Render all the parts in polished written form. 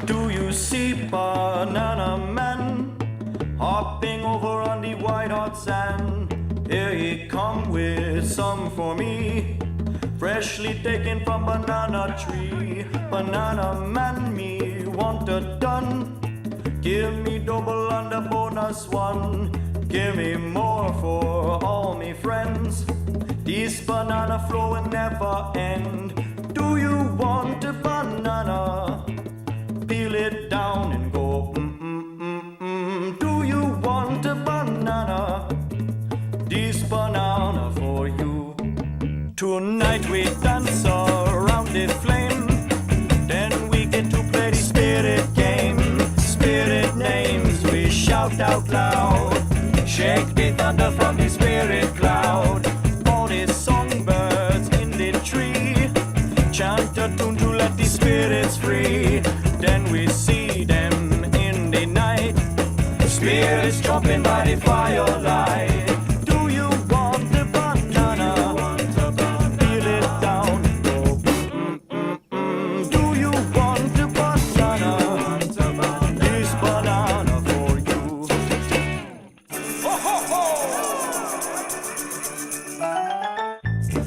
Do you see Banana Man hopping over on the white hot sand? Here he come with some for me, freshly taken from banana tree. Banana Man, me want a done. Give me double and a bonus one. Give me more for all me friends. This banana flow will never end. Do you want a banana? Peel it down and go Do you want a banana? This banana for you. Tonight we dance around the flame, then we get to play the spirit game. Spirit names we shout out loud, shake the thunder from the spirit cloud. All the songbirds in the tree chant a tune to let the spirits free. Then we see them in the night, spirits jumping by the firelight. Do you want the banana? Peel it down. Do you want the banana? This banana for you. Ho, ho, ho!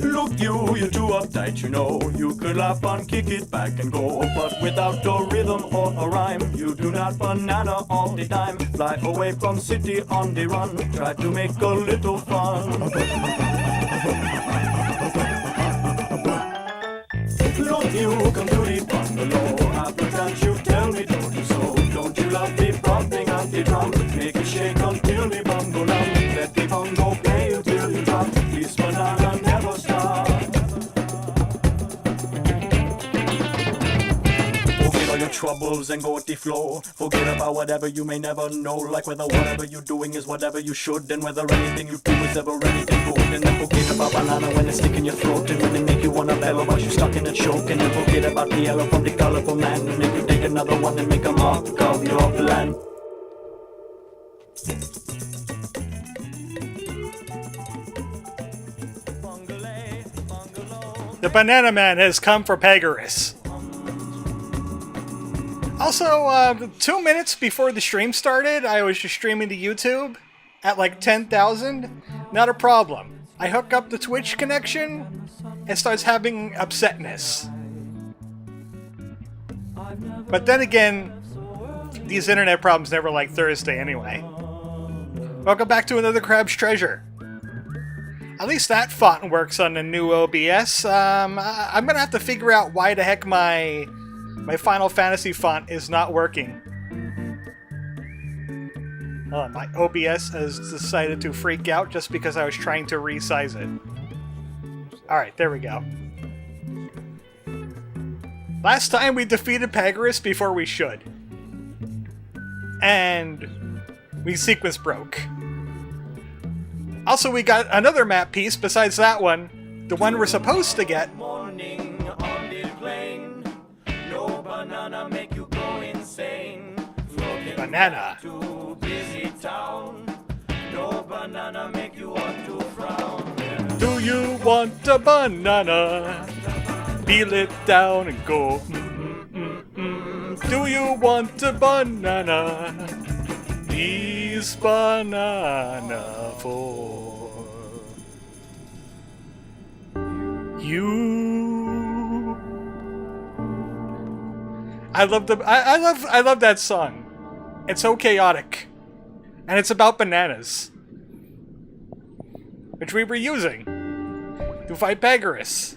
Look, you're too uptight, you know. You could laugh and kick it back and go, but without a rhythm or a rhyme, you do not banana all the time. Fly away from city on the run, try to make a little fun. Look, you come to the bungalow, after that you tell me don't you so. Don't you love the bumping of the drum? Make it shake until the bongo lump. Let the bongo play until you drop. This banana never stops. Forget all your troubles and go with the flow. Forget about whatever you may never know, like whether whatever you're doing is whatever you should, and whether anything you do is ever anything good. And then forget about banana when it's sticking your throat, and when they make you wanna bellow while you're stuck in a choke. And then forget about the yellow from the colorful man, and make you take another one and make a mark of your plan. The Banana Man has come for Pegasus. Also, 2 minutes before the stream started, I was just streaming to YouTube at like 10,000. Not a problem. I hook up the Twitch connection, it starts having upsetness. But then again, these internet problems never like Thursday anyway. Welcome back to another Crab's Treasure. At least that font works on the new OBS. I'm gonna have to figure out why the heck my Final Fantasy font is not working. Oh, my OBS has decided to freak out just because I was trying to resize it. Alright, there we go. Last time we defeated Pegasus before we should. And we sequence broke. Also, we got another map piece besides that one. The one we're supposed to get. Morning on the plane, no banana make you go insane. Banana. To busy town, no banana make you want to frown. Do you want a banana? Peel it down and go. Do you want a banana? These banana for you. I love that song. It's so chaotic, and it's about bananas, which we were using to fight Pegasus,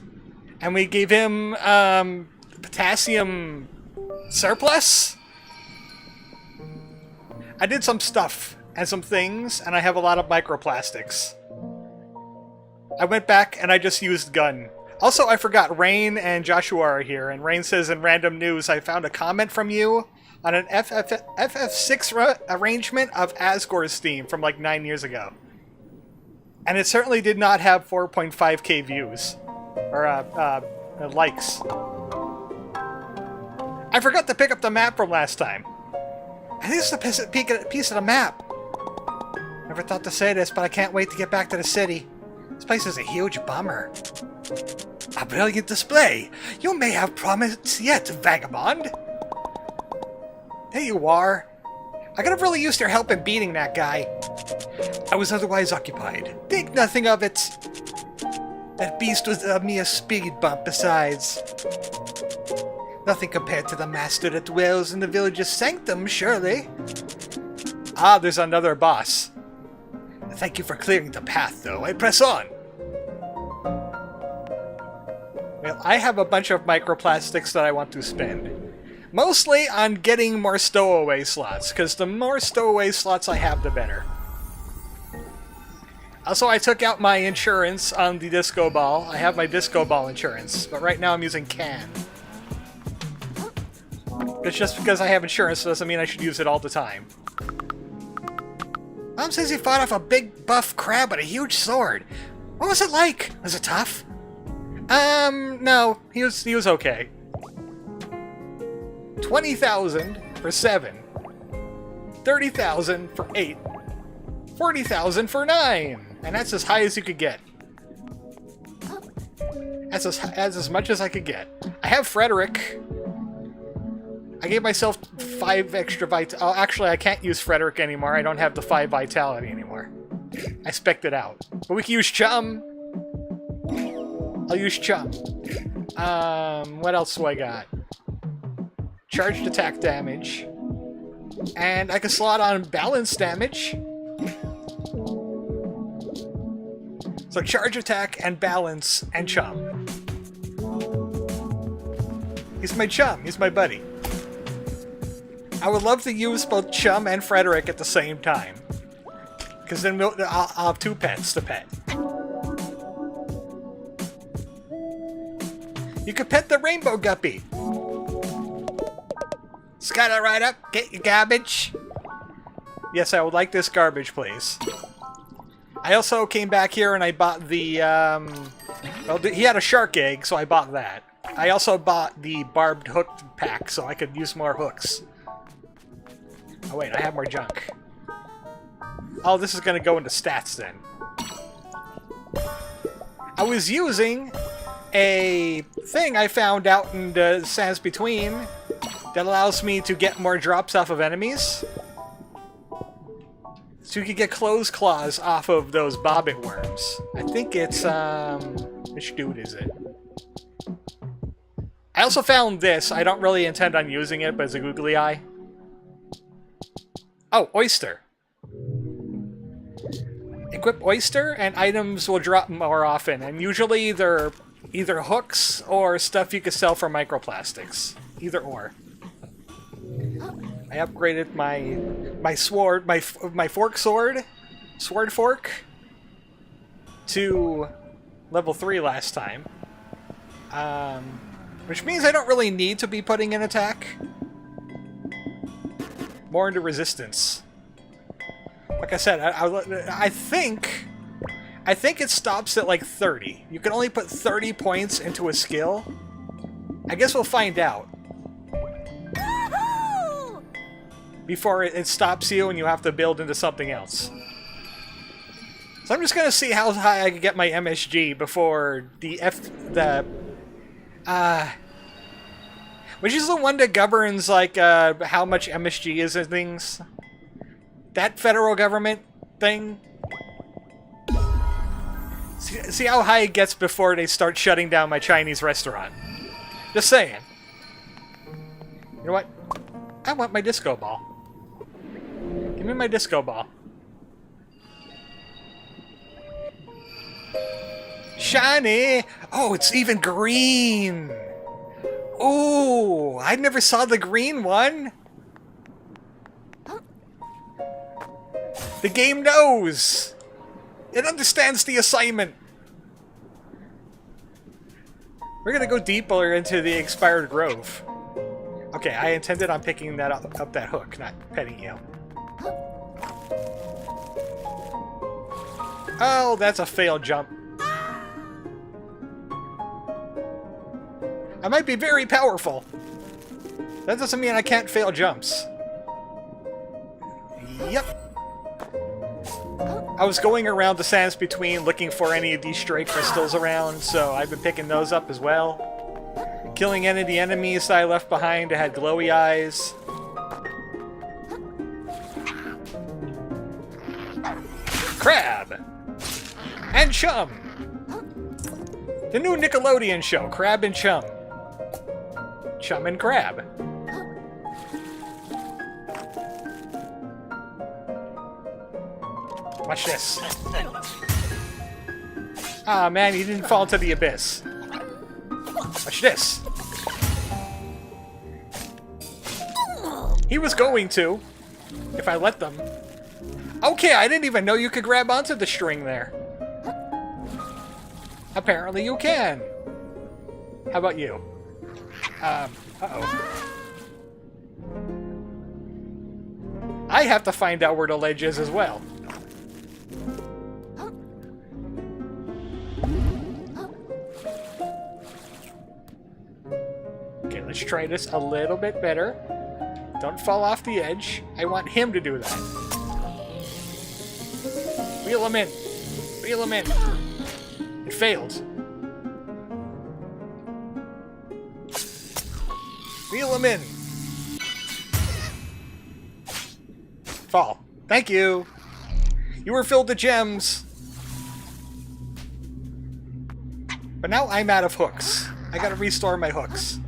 and we gave him potassium surplus. I did some stuff and some things, and I have a lot of microplastics. I went back and I just used gun. Also, I forgot, Rain and Joshua are here, and Rain says in random news, I found a comment from you on an FF6 arrangement of Asgore's theme from like 9 years ago. And it certainly did not have 4.5k views. Or, likes. I forgot to pick up the map from last time. And this is a piece of the map. Never thought to say this, but I can't wait to get back to the city. This place is a huge bummer. A brilliant display. You may have promise yet, vagabond. There you are. I could have really used your help in beating that guy. I was otherwise occupied. Think nothing of it. That beast was a mere speed bump besides. Nothing compared to the master that dwells in the village's sanctum, surely. Ah, there's another boss. Thank you for clearing the path, though. I press on. Well, I have a bunch of microplastics that I want to spend. Mostly on getting more stowaway slots, because the more stowaway slots I have, the better. Also, I took out my insurance on the disco ball. I have my disco ball insurance, but right now I'm using can. It's just because I have insurance doesn't mean I should use it all the time. Mom says he fought off a big buff crab with a huge sword. What was it like? Was it tough? No. He was okay. 20,000 for 7. 30,000 for 8. 40,000 for 9. And that's as high as you could get. That's as much as I could get. I have Frederick. I gave myself 5 extra vitality. Oh, actually, I can't use Frederick anymore. I don't have the 5 vitality anymore. I spec'd it out. But we can use Chum. I'll use Chum. What else do I got? Charged attack damage. And I can slot on balance damage. So charge attack and balance and Chum. He's my chum. He's my buddy. I would love to use both Chum and Frederick at the same time. Because then I'll have 2 pets to pet. You could pet the rainbow guppy. Skylar, right up. Get your garbage. Yes, I would like this garbage, please. I also came back here and I bought the, well, he had a shark egg, so I bought that. I also bought the barbed hook pack, so I could use more hooks. Oh wait, I have more junk. Oh, this is gonna go into stats then. I was using a thing I found out in the sands between that allows me to get more drops off of enemies. So you can get clothes claws off of those bobbit worms. I think it's, which dude is it? I also found this. I don't really intend on using it, but it's a googly eye. Oh, oyster. Equip oyster, and items will drop more often. And usually they're either hooks or stuff you can sell for microplastics. Either or. I upgraded my sword, my fork sword, sword fork, to level 3 last time. Which means I don't really need to be putting in attack. More into resistance. Like I said, I think it stops at like 30. You can only put 30 points into a skill. I guess we'll find out. Before it stops you and you have to build into something else. So I'm just gonna see how high I can get my MSG before which is the one that governs like how much MSG is and things. That federal government thing. See how high it gets before they start shutting down my Chinese restaurant. Just saying. You know what? I want my disco ball. Give me my disco ball. Shiny! Oh, it's even green! Ooh, I never saw the green one! The game knows! It understands the assignment! We're gonna go deeper into the expired grove. Okay, I intended on picking that up that hook, not petting you. Oh, that's a failed jump. I might be very powerful. That doesn't mean I can't fail jumps. Yep. I was going around the sands between looking for any of these stray crystals around, so I've been picking those up as well. Killing any of the enemies that I left behind that had glowy eyes. Crab! And Chum! The new Nickelodeon show, Crab and Chum. Chum and Crab. Watch this. Ah, man, he didn't fall into the abyss. Watch this. He was going to, if I let them. Okay, I didn't even know you could grab onto the string there. Apparently you can. How about you? Uh-oh. I have to find out where the ledge is as well. Okay, let's try this a little bit better. Don't fall off the edge. I want him to do that. Reel him in. Reel him in. It failed. Reel him in. Fall. Thank you. You were filled with gems. But now I'm out of hooks. I gotta restore my hooks.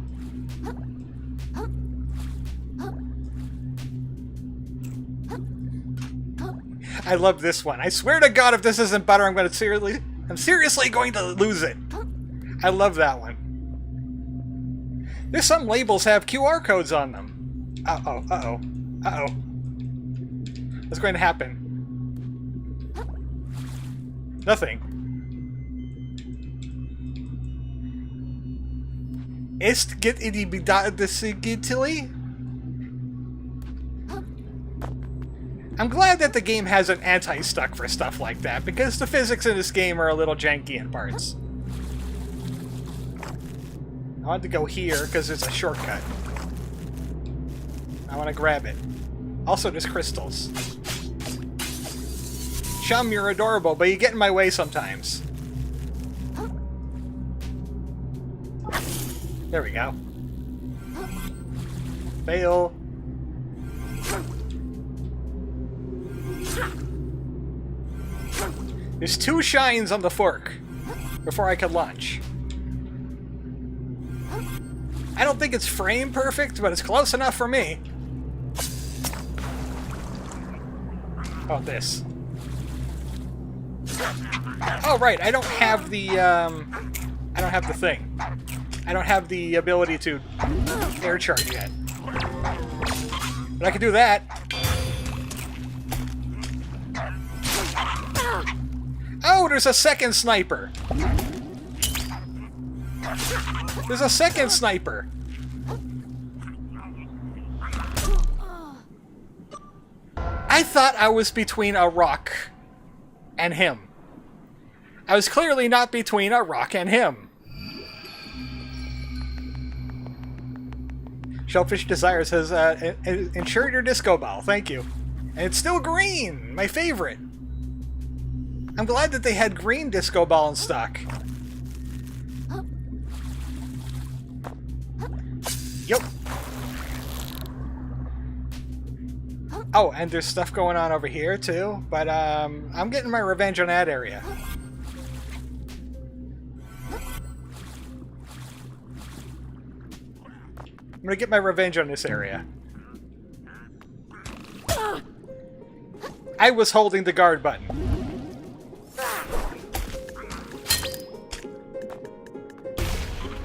I love this one. I swear to God, if this isn't better, I'm seriously going to lose it. I love that one. There's some labels have QR codes on them. Uh-oh, uh-oh, uh-oh. What's going to happen? Nothing. Ist get idi bidatigitili? I'm glad that the game has an anti-stuck for stuff like that, because the physics in this game are a little janky in parts. I want to go here because it's a shortcut. I want to grab it. Also, there's crystals. Chum, you're adorable, but you get in my way sometimes. There we go. Fail. There's 2 shines on the fork before I can launch. I don't think it's frame perfect, but it's close enough for me. Oh, this. Oh, right, I don't have the, I don't have the thing. I don't have the ability to air charge yet. But I can do that. Oh, there's a second sniper. There's a second sniper. I thought I was between a rock and him. I was clearly not between a rock and him. Shellfish Desire says, insure your disco ball, thank you. And it's still green, my favorite. I'm glad that they had green disco ball in stock. Yup. Oh, and there's stuff going on over here too, but I'm getting my revenge on that area. I'm gonna get my revenge on this area. I was holding the guard button.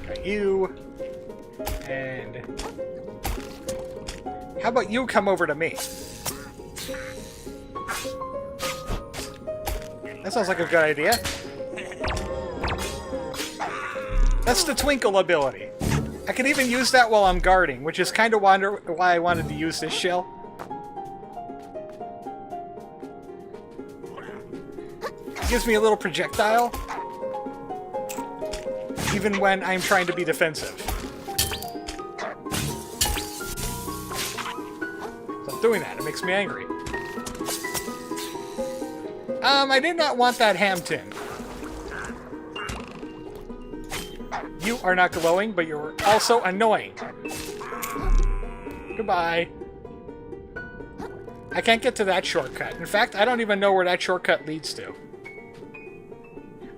Got you. And how about you come over to me? That sounds like a good idea. That's the twinkle ability. I can even use that while I'm guarding, which is kind of why I wanted to use this shell. It gives me a little projectile, even when I'm trying to be defensive. So I'm doing that. It makes me angry. I did not want that ham tin. You are not glowing, but you're also annoying. Goodbye. I can't get to that shortcut. In fact, I don't even know where that shortcut leads to.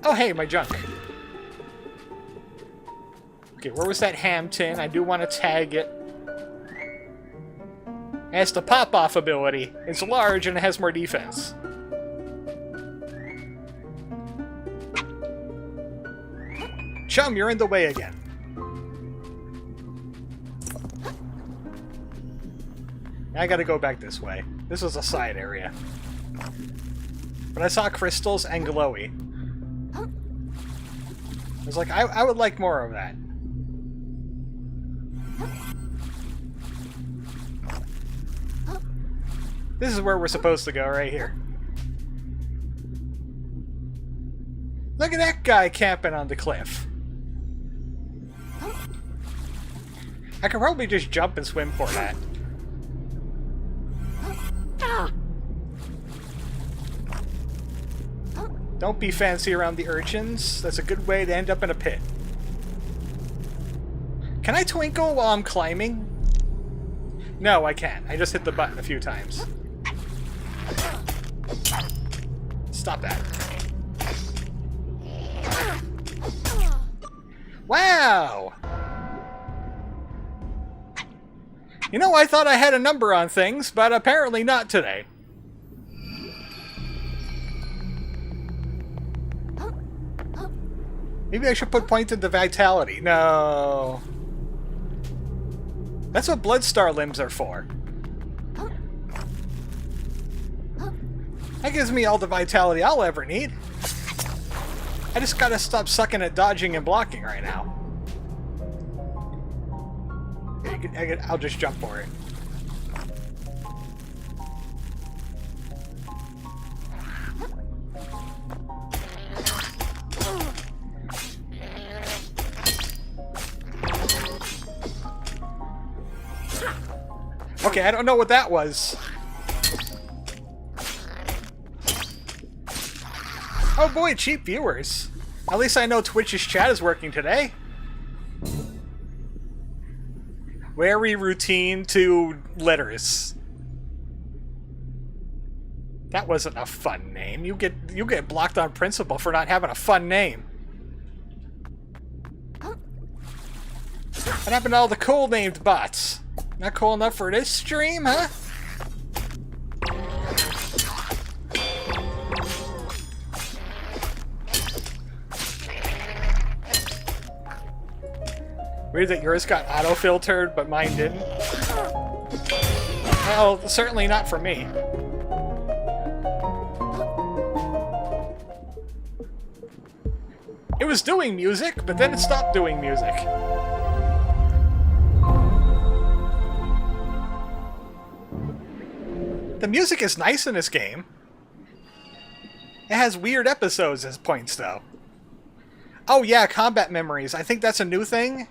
Oh, hey, my junk. Okay, where was that ham tin? I do want to tag it. It has the pop-off ability. It's large and it has more defense. Chum, you're in the way again. I gotta go back this way. This was a side area. But I saw crystals and glowy. I was like, I would like more of that. This is where we're supposed to go, right here. Look at that guy camping on the cliff. I could probably just jump and swim for that. Don't be fancy around the urchins. That's a good way to end up in a pit. Can I twinkle while I'm climbing? No, I can't. I just hit the button a few times. Stop that. Wow! You know, I thought I had a number on things, but apparently not today. Maybe I should put pointed to vitality. No. That's what Bloodstar limbs are for. That gives me all the vitality I'll ever need. I just gotta stop sucking at dodging and blocking right now. I'll just jump for it. Okay, I don't know what that was. Oh boy, cheap viewers. At least I know Twitch's chat is working today. Very routine to letters. That wasn't a fun name. You get blocked on principle for not having a fun name. What happened to all the cool named bots? Not cool enough for this stream, huh? Weird that yours got auto-filtered, but mine didn't. Well, certainly not for me. It was doing music, but then it stopped doing music. The music is nice in this game. It has weird episodes as points, though. Oh yeah, combat memories. I think that's a new thing.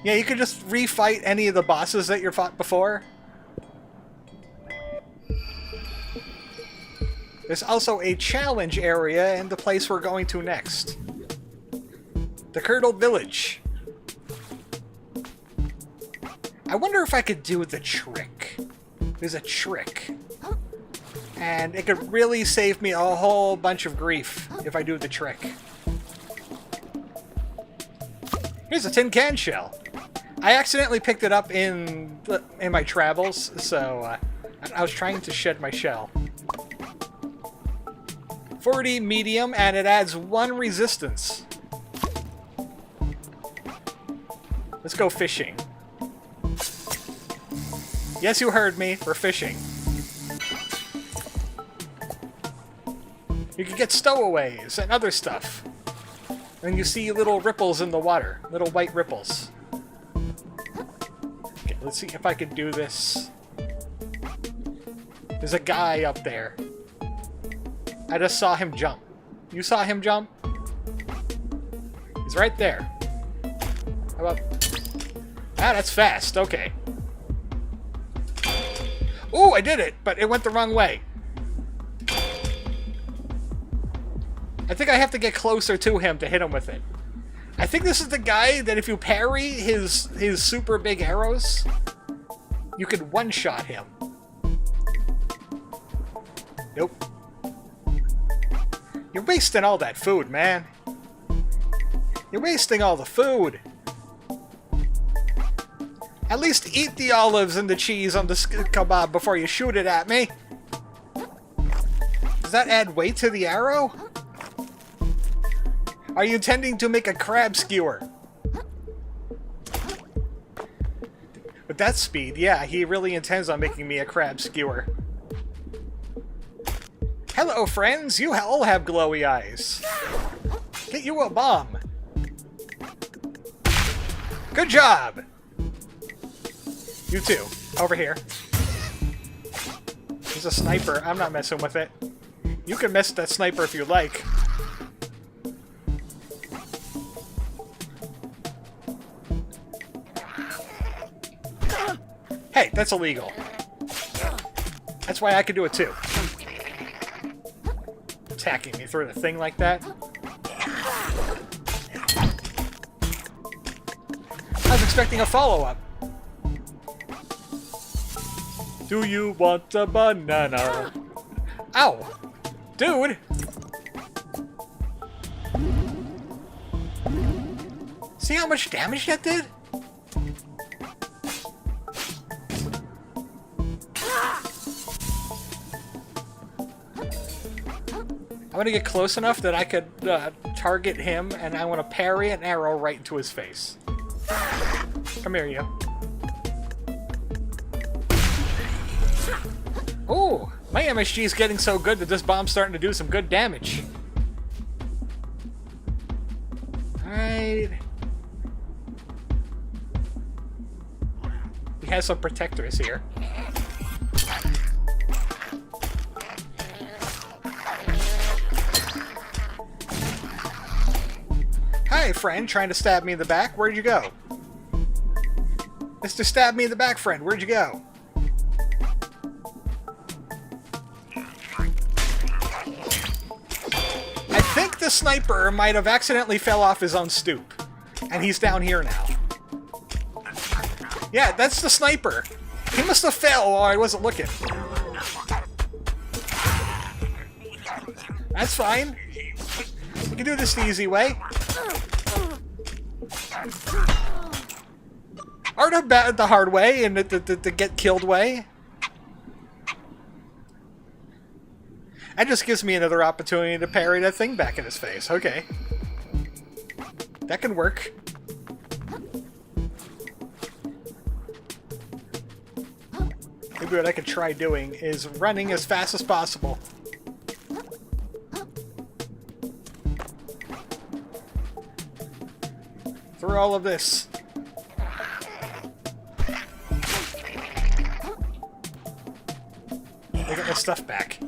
Yeah, you can just refight any of the bosses that you fought before. There's also a challenge area in the place we're going to next. The Curdled Village. I wonder if I could do the trick. There's a trick. And it could really save me a whole bunch of grief if I do the trick. Here's a tin can shell. I accidentally picked it up in my travels, so I was trying to shed my shell. 40 medium, and it adds 1 resistance. Let's go fishing. Yes, you heard me. We're fishing. You can get stowaways and other stuff. And you see little ripples in the water. Little white ripples. Okay, let's see if I can do this. There's a guy up there. I just saw him jump. You saw him jump? He's right there. How about... Ah, that's fast. Okay. Ooh, I did it, but it went the wrong way. I think I have to get closer to him to hit him with it. I think this is the guy that if you parry his super big arrows, you could one-shot him. Nope. You're wasting all that food, man. You're wasting all the food. At least eat the olives and the cheese on the kebab before you shoot it at me. Does that add weight to the arrow? Are you intending to make a crab skewer? With that speed, yeah, he really intends on making me a crab skewer. Hello, friends. You all have glowy eyes. Get you a bomb. Good job. You too. Over here. He's a sniper. I'm not messing with it. You can mess with that sniper if you like. Hey, that's illegal. That's why I could do it too. Attacking me through the thing like that. I was expecting a follow-up. Do you want a banana? Ow! Dude! See how much damage that did? I want to get close enough that I could target him, and I want to parry an arrow right into his face. Come here, you. Ooh, my MSG is getting so good that this bomb's starting to do some good damage. Alright. He has some protectors here. Hi, friend, trying to stab me in the back. Where'd you go? Mr. Stab me in the back, friend. Where'd you go? I think the sniper might have accidentally fell off his own stoop. And he's down here now. Yeah, that's the sniper. He must have fell while I wasn't looking. That's fine. We can do this the easy way. Or the hard way and the get killed way. That just gives me another opportunity to parry that thing back in his face. Okay. That can work. Maybe what I could try doing is running as fast as possible. Through all of this. I got my stuff back.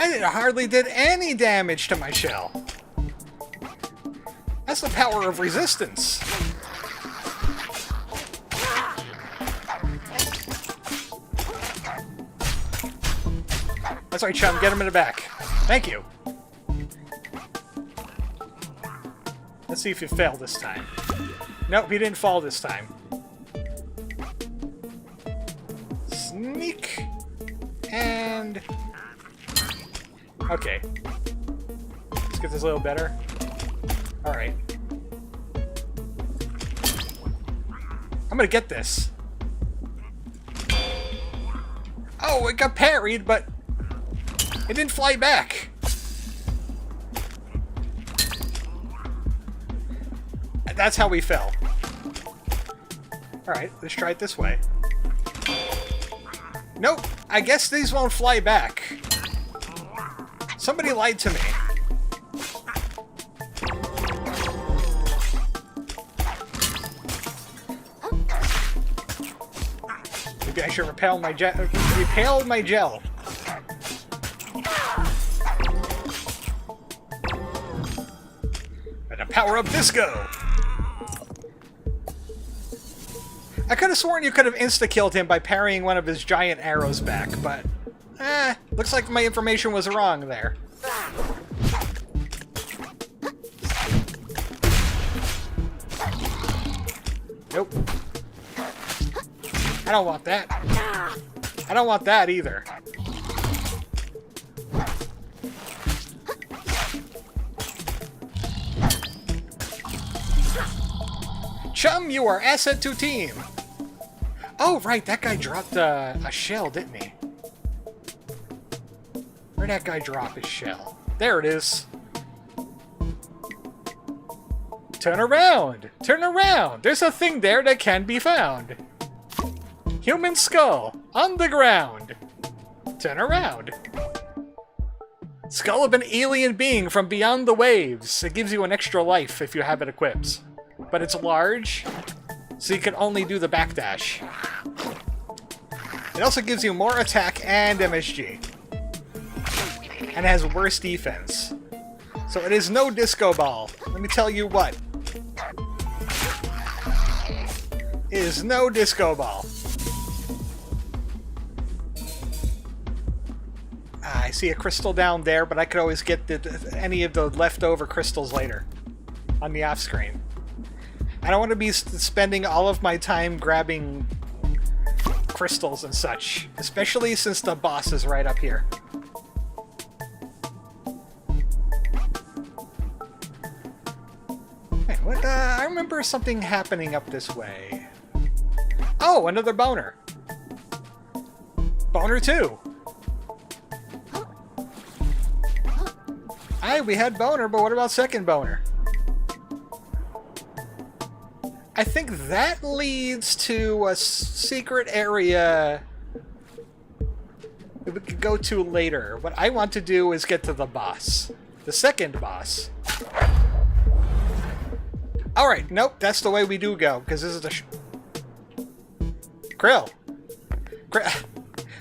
And it hardly did any damage to my shell. That's the power of resistance. That's right, chum. Get him in the back. Thank you. Let's see if you fail this time. Nope, he didn't fall this time. Sneak. And... okay. Let's get this a little better. Alright. I'm gonna get this. Oh, it got parried, but... it didn't fly back. That's how we fell. Alright, let's try it this way. Nope, I guess these won't fly back. Somebody lied to me. Maybe I should repel my repel my gel. Better power up disco. I could have sworn you could have insta-killed him by parrying one of his giant arrows back, but... looks like my information was wrong there. Nope. I don't want that. I don't want that either. Chum, you are asset to team. Oh, right, that guy dropped a shell, didn't he? Where'd that guy drop his shell? There it is. Turn around! Turn around! There's a thing there that can be found. Human skull, on the ground. Turn around. Skull of an alien being from beyond the waves. It gives you an extra life if you have it equipped. But it's large, so you can only do the backdash. It also gives you more attack and MSG. And has worse defense. So it is no disco ball. Let me tell you what. It is no disco ball. I see a crystal down there, but I could always get any of the leftover crystals later. On the off-screen. I don't want to be spending all of my time grabbing crystals and such. Especially since the boss is right up here. Wait, what? I remember something happening up this way. Oh, another boner. Boner 2. Aye, we had boner, but what about second boner? I think that leads to a secret area that we could go to later. What I want to do is get to the boss. The second boss. Alright, nope, that's the way we do go, because this is the Kril!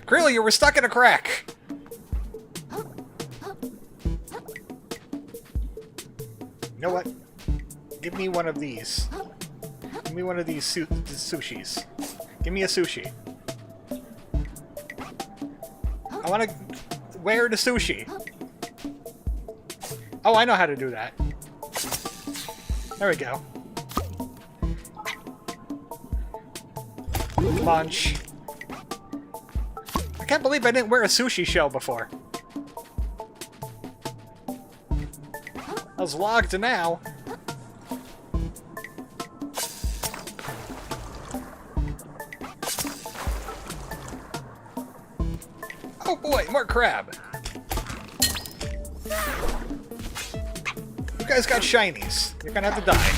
Kril, you were stuck in a crack! You know what? Give me one of these. Give me one of these sushis. Give me a sushi. I want to... Where the sushi? Oh, I know how to do that. There we go. Munch. I can't believe I didn't wear a sushi shell before. I was logged now. Oh boy, more crab. You guys got shinies. You're gonna have to die.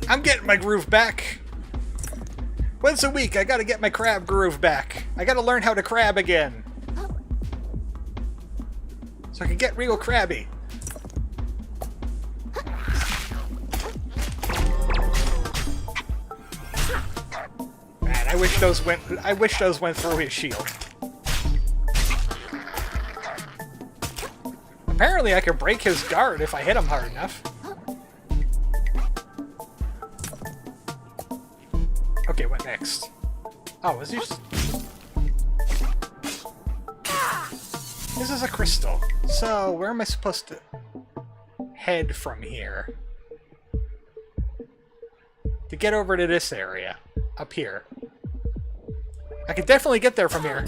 I'm getting my groove back. Once a week, I gotta get my crab groove back. I gotta learn how to crab again. So I can get real crabby. Man, I wish those went through his shield. Apparently I could break his guard if I hit him hard enough. Okay, what next? Oh, is this... This is a crystal. So, where am I supposed to head from here? To get over to this area. Up here. I could definitely get there from here.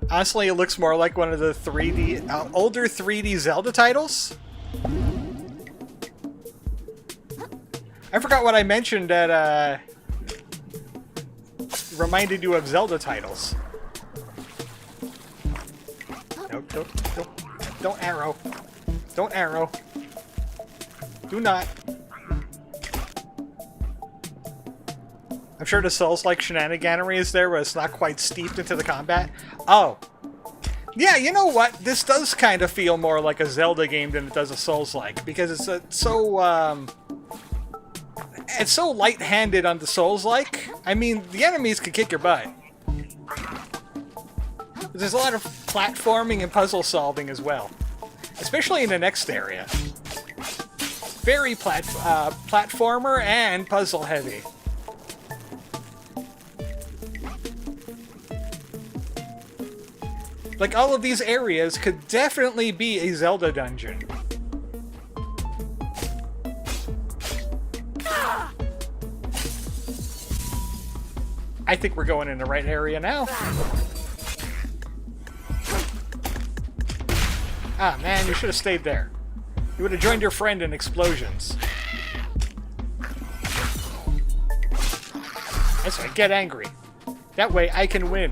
Honestly, it looks more like one of the 3D... older 3D Zelda titles. I forgot what I mentioned that, reminded you of Zelda titles. Nope, nope, nope. Don't arrow. Don't arrow. Do not. I'm sure the Souls-like shenaniganery is there, but it's not quite steeped into the combat. Oh. Yeah, you know what? This does kind of feel more like a Zelda game than it does a Souls-like, because it's so, it's so light-handed on the Souls-like. I mean, the enemies can kick your butt. There's a lot of platforming and puzzle solving as well. Especially in the next area. Very platformer and puzzle heavy. Like, all of these areas could definitely be a Zelda dungeon. I think we're going in the right area now. Ah, man, you should have stayed there. You would have joined your friend in explosions. That's right, get angry. That way I can win.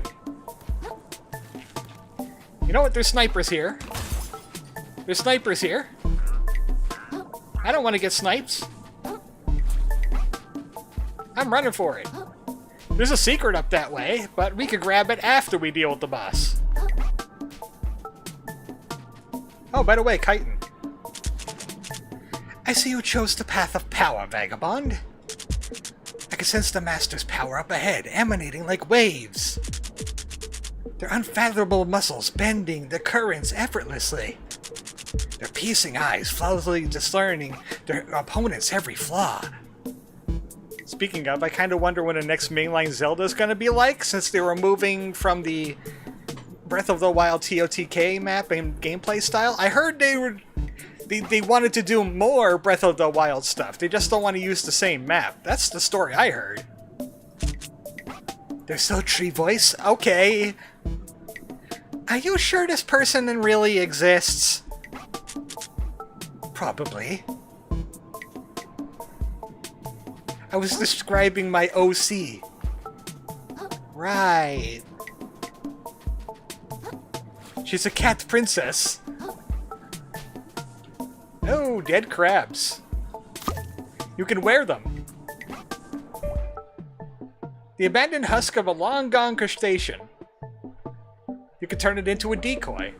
You know what? There's snipers here. There's snipers here. I don't want to get snipes. I'm running for it. There's a secret up that way, but we could grab it after we deal with the boss. Oh, by the way, chitin. I see you chose the path of power, vagabond. I can sense the Master's power up ahead, emanating like waves. Their unfathomable muscles bending the currents effortlessly. Their piercing eyes flawlessly discerning their opponent's every flaw. Speaking of, I kind of wonder what the next mainline Zelda is going to be like, since they were moving from the Breath of the Wild TOTK map and gameplay style. I heard they wanted to do more Breath of the Wild stuff. They just don't want to use the same map. That's the story I heard. They're so tree voice? Okay. Are you sure this person really exists? Probably. I was describing my OC. Right. She's a cat princess. Oh, dead crabs. You can wear them. The abandoned husk of a long-gone crustacean. You could turn it into a decoy.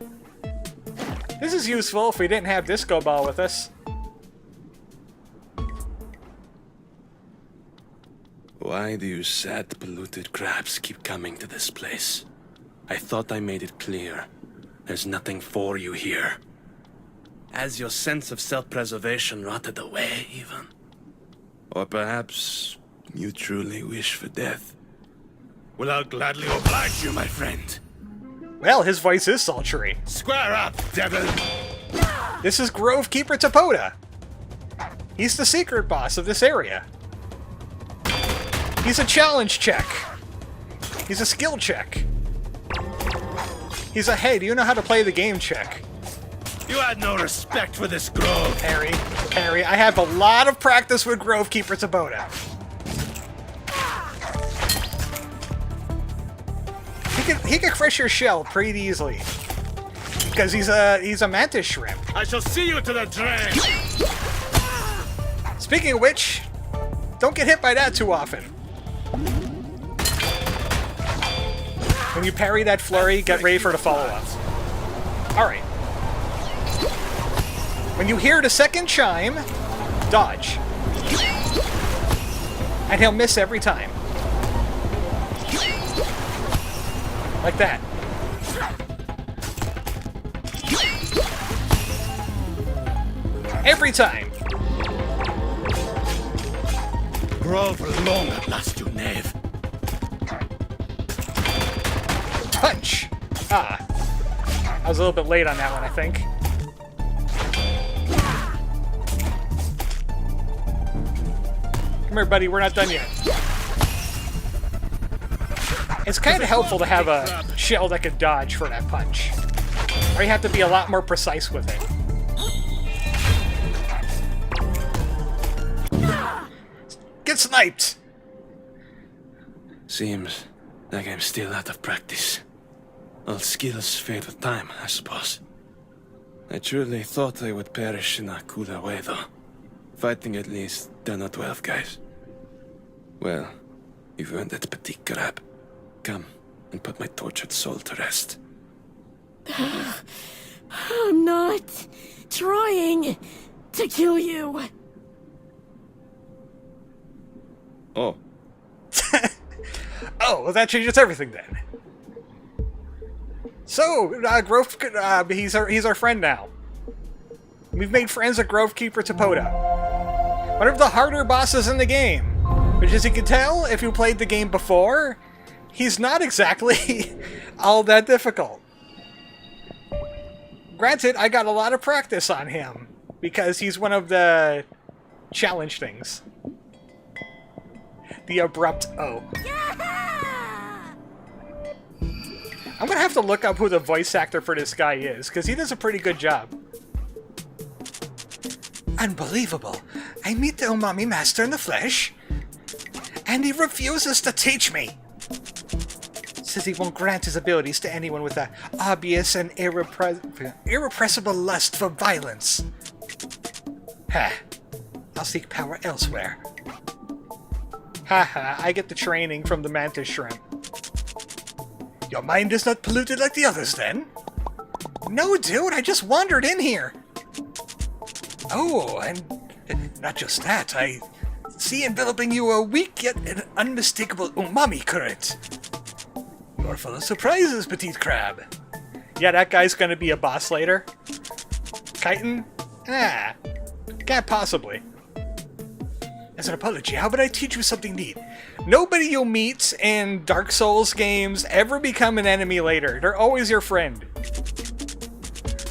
This is useful if we didn't have Disco Ball with us. Why do you sad, polluted crabs keep coming to this place? I thought I made it clear. There's nothing for you here. Has your sense of self-preservation rotted away, even? Or perhaps you truly wish for death? Well, I'll gladly oblige you, my friend. Well, his voice is sultry. Square up, devil! This is Grove Keeper Topoda. He's the secret boss of this area. He's a challenge check. He's a skill check. He's a hey, do you know how to play the game check? You had no respect for this grove. Parry, I have a lot of practice with Grove Keeper Topoda. He can crush your shell pretty easily. Because he's a mantis shrimp. I shall see you to the drain! Speaking of which, don't get hit by that too often. When you parry that flurry, get ready for the follow-up. Alright. When you hear the second chime, dodge. And he'll miss every time. Like that. Every time. Grove long at last, you knave. Punch! Ah. I was a little bit late on that one, I think. Come here, buddy, we're not done yet. It's kind of helpful to have a shell that can dodge for that punch. Or you have to be a lot more precise with it. Get sniped! Seems like I'm still out of practice. All skills fade with time, I suppose. I truly thought I would perish in a cooler way, though. Fighting at least 10 or 12 guys. Well, you've earned that petite crab. Come and put my tortured soul to rest. I'm not trying to kill you. Oh. Oh, well that changes everything then. So, Grove, he's our friend now. We've made friends with Grovekeeper Topoda. One of the harder bosses in the game. Which, as you can tell, if you played the game before, he's not exactly all that difficult. Granted, I got a lot of practice on him, because he's one of the challenge things. The abrupt O. I'm gonna have to look up who the voice actor for this guy is, because he does a pretty good job. Unbelievable. I meet the Umami Master in the flesh, and he refuses to teach me. Says he won't grant his abilities to anyone with an obvious and irrepressible lust for violence. Ha. I'll seek power elsewhere. Haha, I get the training from the Mantis shrimp. Your mind is not polluted like the others, then? No, dude, I just wandered in here. Oh, and not just that, I see enveloping you a weak yet an unmistakable umami current. You're full of surprises, petite crab. Yeah, that guy's gonna be a boss later. Chitin? Can't possibly. As an apology, how about I teach you something neat? Nobody you'll meet in Dark Souls games ever become an enemy later. They're always your friend.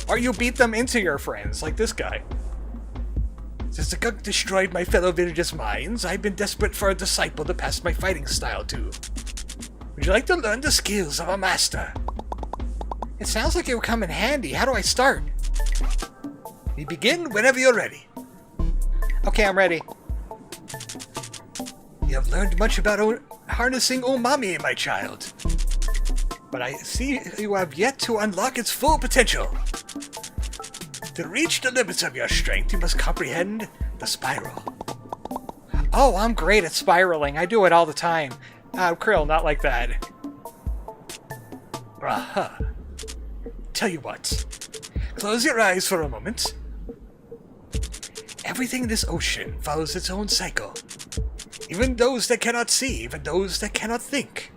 Or you beat them into your friends, like this guy. Since the gunk destroyed my fellow villagers' minds, I've been desperate for a disciple to pass my fighting style to. Would you like to learn the skills of a master? It sounds like it would come in handy. How do I start? We begin whenever you're ready. Okay, I'm ready. You have learned much about harnessing umami, my child. But I see you have yet to unlock its full potential. To reach the limits of your strength, you must comprehend the spiral. Oh, I'm great at spiraling. I do it all the time. Kril, not like that. Tell you what. Close your eyes for a moment. Everything in this ocean follows its own cycle. Even those that cannot see, even those that cannot think.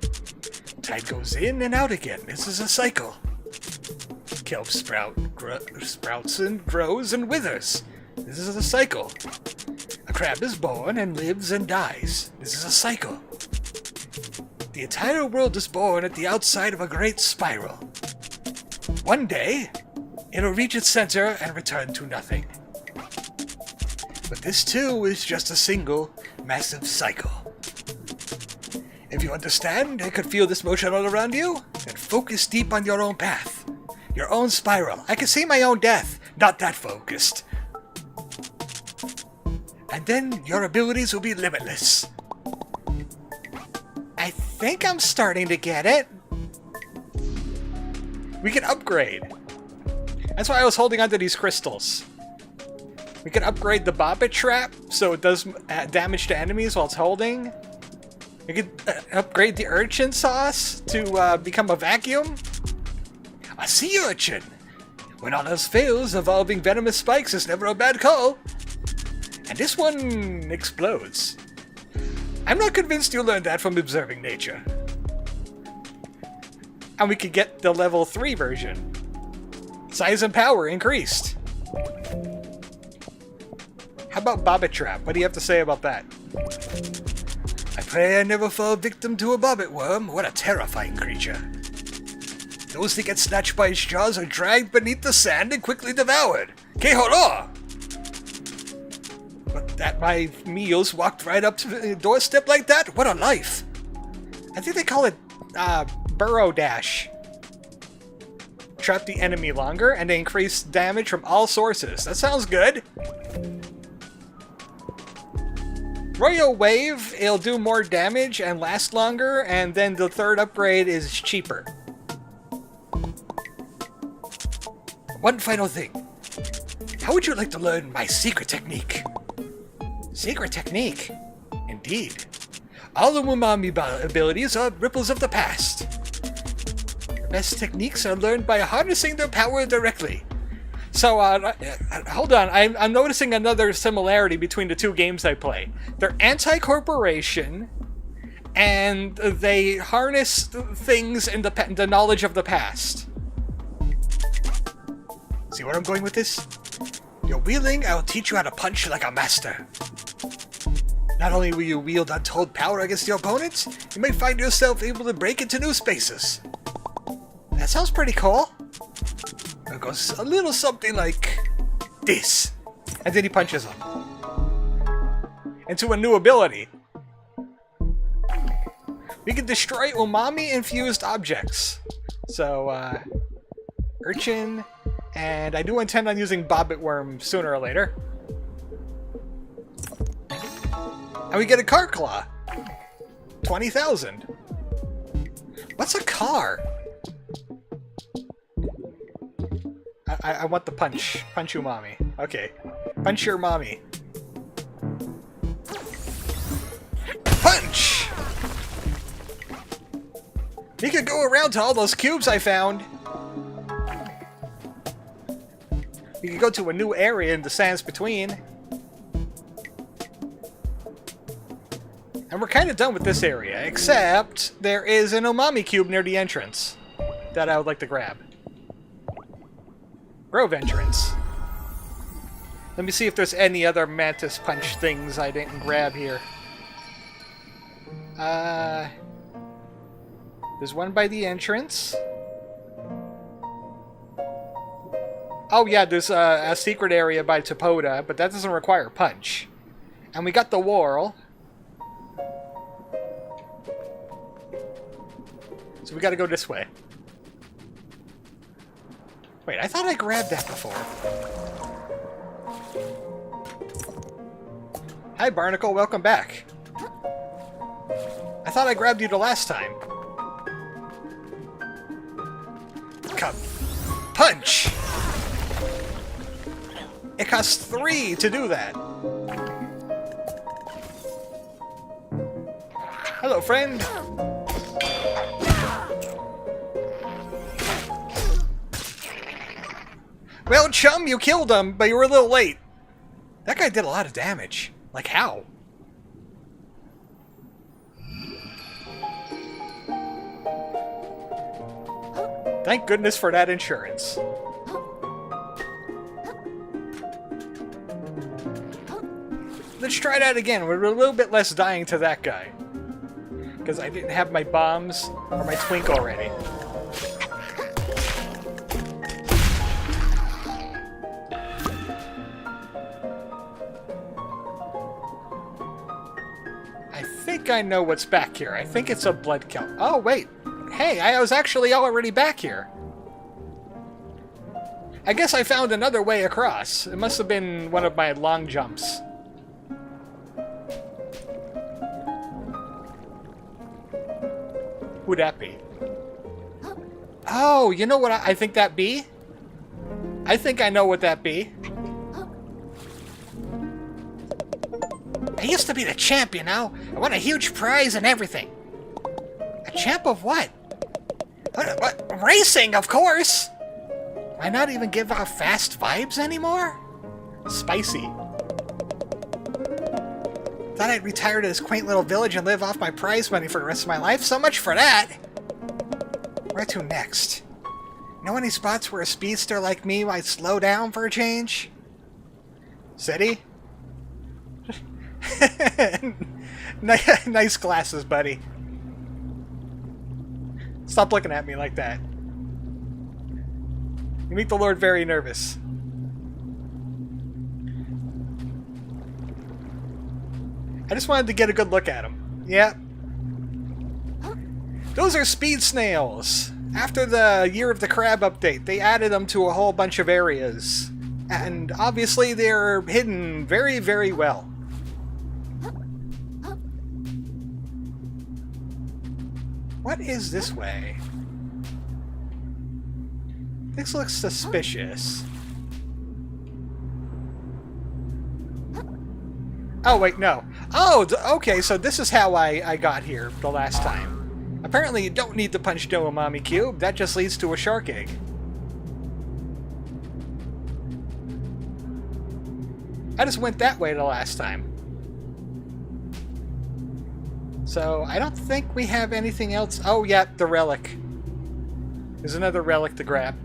Tide goes in and out again. This is a cycle. Kelp sprouts and grows and withers. This is a cycle. A crab is born and lives and dies. This is a cycle. The entire world is born at the outside of a great spiral. One day, it'll reach its center and return to nothing. But this too is just a single, massive cycle. If you understand and could feel this motion all around you, then focus deep on your own path. Your own spiral. I can see my own death. Not that focused. And then your abilities will be limitless. I think I'm starting to get it. We can upgrade. That's why I was holding onto these crystals. We can upgrade the Bobbit Trap so it does damage to enemies while it's holding. We could upgrade the Urchin Sauce to become a vacuum. A sea urchin! When all else fails, evolving venomous spikes is never a bad call. And this one explodes. I'm not convinced you learned that from observing nature. And we could get the level 3 version. Size and power increased. How about Bobbit Trap? What do you have to say about that? I pray I never fall victim to a bobbit worm. What a terrifying creature. Those that get snatched by its jaws are dragged beneath the sand and quickly devoured. Que horror! But that my meals walked right up to the doorstep like that? What a life! I think they call it Burrow Dash. Trap the enemy longer and they increase damage from all sources. That sounds good. Royal Wave, it'll do more damage and last longer, and then the third upgrade is cheaper. One final thing. How would you like to learn my secret technique? Secret technique? Indeed. All the Umami abilities are ripples of the past. The best techniques are learned by harnessing their power directly. So, hold on. I'm noticing another similarity between the two games I play. They're anti-corporation, and they harness things in the knowledge of the past. See where I'm going with this? You're wielding, I will teach you how to punch like a master. Not only will you wield untold power against your opponents, you may find yourself able to break into new spaces. That sounds pretty cool. It goes a little something like this. And then he punches him. Into a new ability. We can destroy umami-infused objects. So, Urchin, and I do intend on using Bobbit Worm sooner or later. And we get a car claw. 20,000. What's a car? I want the punch. Punch umami. Okay. Punch your mommy. Punch! You could go around to all those cubes I found. You can go to a new area in the sands between. And we're kind of done with this area, except there is an umami cube near the entrance that I would like to grab. Grove entrance. Let me see if there's any other Mantis punch things I didn't grab here. There's one by the entrance. Oh yeah, there's a secret area by Topoda, but that doesn't require punch. And we got the whorl. So we gotta go this way. Wait, I thought I grabbed that before. Hi Barnacle, welcome back. I thought I grabbed you the last time. Come. Punch! It costs 3 to do that. Hello, friend. Well, chum, you killed him, but you were a little late. That guy did a lot of damage. Like, how? Thank goodness for that insurance. Let's try that again. We're a little bit less dying to that guy. Because I didn't have my bombs or my twinkle ready. I think I know what's back here. I think it's a blood kelp. Oh, wait. Hey, I was actually already back here. I guess I found another way across. It must have been one of my long jumps. Who'd that be? Oh, you know what I think that be? I think I know what that be. I used to be the champ, you know? I won a huge prize and everything. A champ of what? What? Racing, of course! Why not even give off fast vibes anymore? Spicy. Thought I'd retire to this quaint little village and live off my prize money for the rest of my life. So much for that! Where to next? Know any spots where a speedster like me might slow down for a change? City? Nice glasses, buddy. Stop looking at me like that. You make the Lord very nervous. I just wanted to get a good look at him. Yeah. Those are speed snails. After the Year of the Crab update, they added them to a whole bunch of areas. And obviously they're hidden very, very well. What is this way? This looks suspicious. Oh, wait, no. Oh, okay, so this is how I got here the last time. Apparently you don't need to punch the umami cube. That just leads to a shark egg. I just went that way the last time. So, I don't think we have anything else. Oh, yeah, the relic. There's another relic to grab.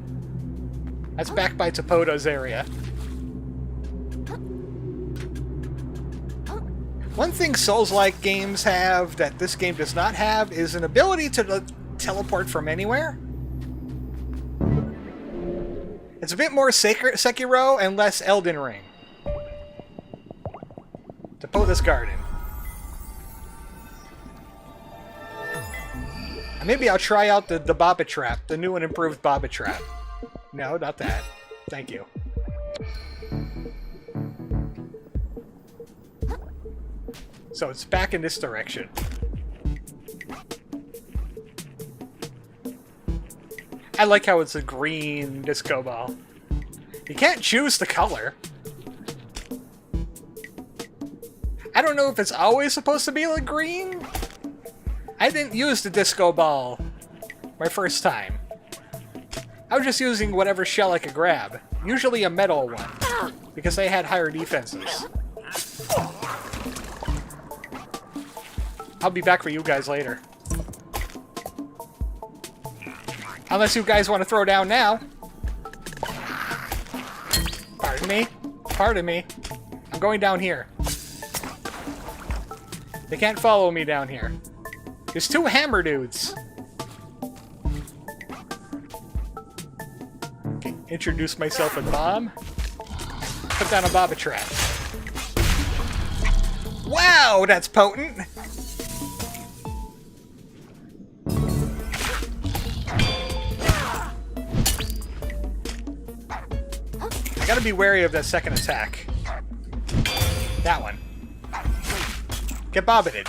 That's back by Topoda's area. One thing Souls-like games have that this game does not have is an ability to teleport from anywhere. It's a bit more Sekiro and less Elden Ring. Topoda's Garden. And maybe I'll try out the Baba Trap, the new and improved Baba Trap. No, not that. Thank you. So it's back in this direction. I like how it's a green disco ball. You can't choose the color. I don't know if it's always supposed to be like green. I didn't use the disco ball my first time. I was just using whatever shell I could grab. Usually a metal one, because they had higher defenses. I'll be back for you guys later. Unless you guys want to throw down now. Pardon me. Pardon me. I'm going down here. They can't follow me down here. There's two hammer dudes. Okay, introduce myself and bomb. Put down a Baba Trap. Wow, that's potent! I gotta be wary of that second attack. That one. Get bobbited.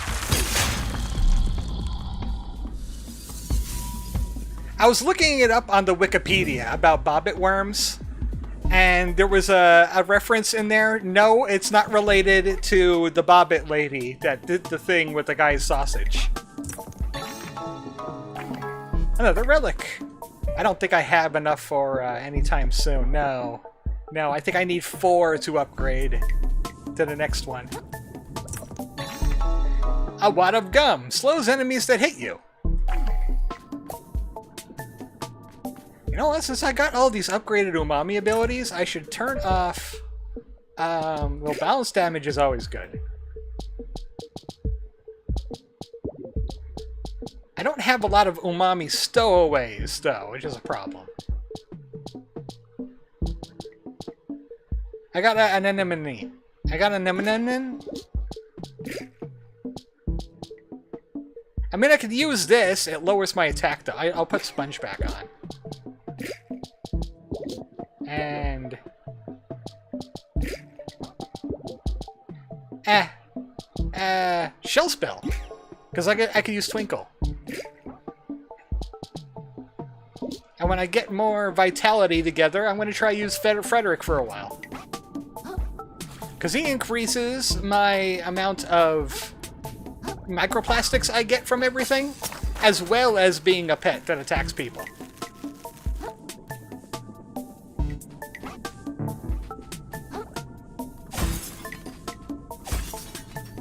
I was looking it up on the Wikipedia about bobbit worms, and there was a reference in there. No, it's not related to the bobbit lady that did the thing with the guy's sausage. Another relic. I don't think I have enough for anytime soon. No. No, I think I need 4 to upgrade to the next one. A wad of gum slows enemies that hit you. You know what? Since I got all these upgraded umami abilities, I should turn off... well, balance damage is always good. I don't have a lot of umami stowaways, though, which is a problem. I got an anemone. I got an anemone. I mean, I could use this. It lowers my attack, though. I'll put Sponge back on. And... Shell Spell. Because I could use Twinkle. And when I get more vitality together, I'm going to try use Frederick for a while. Because he increases my amount of microplastics I get from everything, as well as being a pet that attacks people.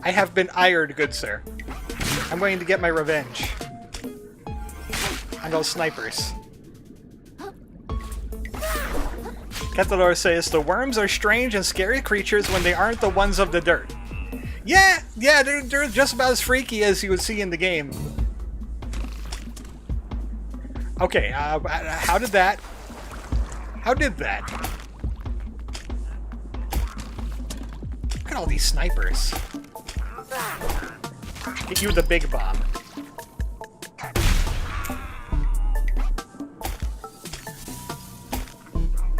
I have been ired, good sir. I'm going to get my revenge on those snipers. Kethalor says, the worms are strange and scary creatures when they aren't the ones of the dirt. Yeah, they're just about as freaky as you would see in the game. Okay, how did that? How did that? Look at all these snipers. Get you the big bomb.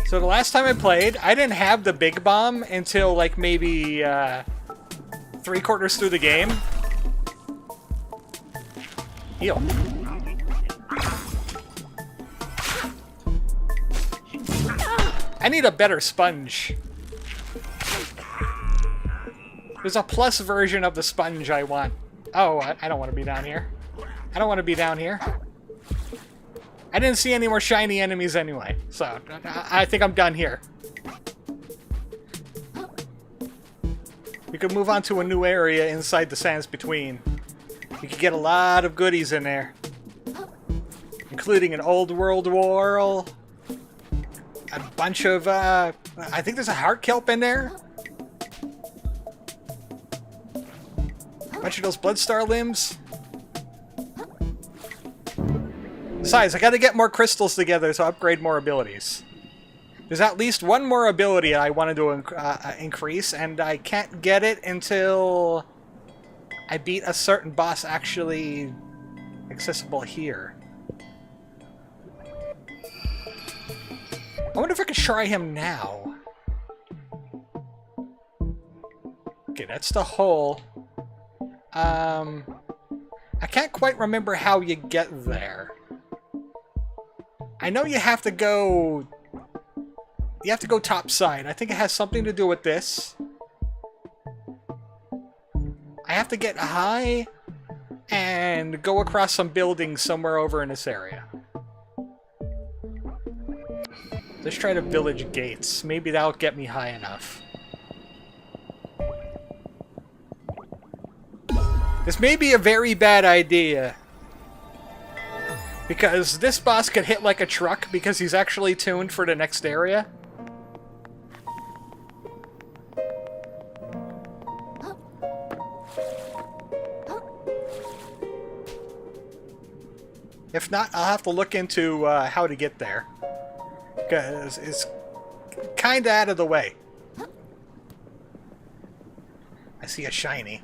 So the last time I played, I didn't have the big bomb until like maybe 3/4 through the game. Heal. I need a better sponge. There's a plus version of the sponge I want. Oh, I don't want to be down here. I don't want to be down here. I didn't see any more shiny enemies anyway, so I think I'm done here. We could move on to a new area inside the Sands Between. We could get a lot of goodies in there. Including an old world whorl. a bunch of, I think there's a heart kelp in there. A bunch of those bloodstar limbs. Besides, I gotta get more crystals together to upgrade more abilities. There's at least one more ability I wanted to increase, and I can't get it until I beat a certain boss actually accessible here. I wonder if I could try him now. Okay, that's the hole. I can't quite remember how you get there. I know you have to go... You have to go top side. I think it has something to do with this. I have to get high and go across some buildings somewhere over in this area. Let's try the village gates. Maybe that'll get me high enough. This may be a very bad idea. Because this boss could hit like a truck because he's actually tuned for the next area. If not, I'll have to look into how to get there. Because it's kind of out of the way. I see a shiny.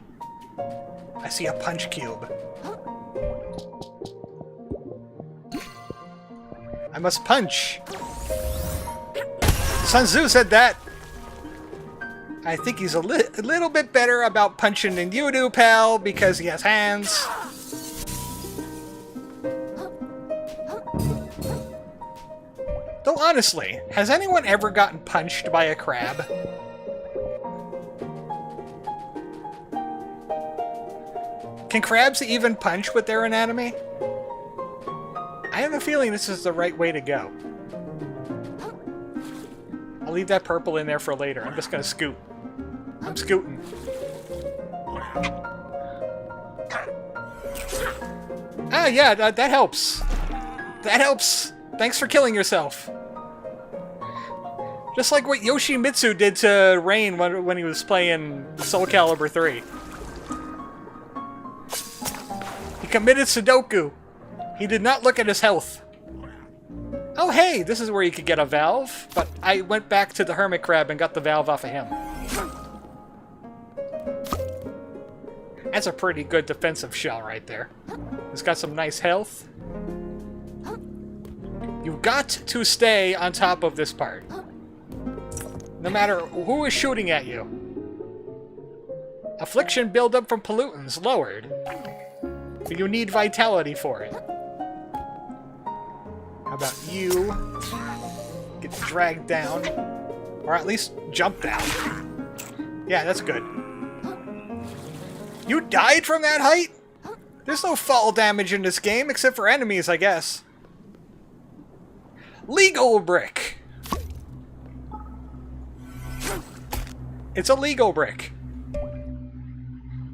I see a punch cube. I must punch. Sun Tzu said that. I think he's a little bit better about punching than you do, pal, because he has hands. Though honestly, has anyone ever gotten punched by a crab? Can crabs even punch with their anatomy? I have a feeling this is the right way to go. I'll leave that purple in there for later. I'm just gonna scoot. I'm scooting. Ah, yeah, that helps. That helps. Thanks for killing yourself. Just like what Yoshimitsu did to Rain when he was playing Soul Calibur 3. He committed Sudoku. He did not look at his health. Oh hey, this is where you could get a valve, but I went back to the hermit crab and got the valve off of him. That's a pretty good defensive shell right there. It's got some nice health. You've got to stay on top of this part. No matter who is shooting at you. Affliction buildup from pollutants lowered. But you need vitality for it. How about you get dragged down? Or at least jump down. Yeah, that's good. You died from that height? There's no fall damage in this game, except for enemies, I guess. Legal brick! It's a legal brick.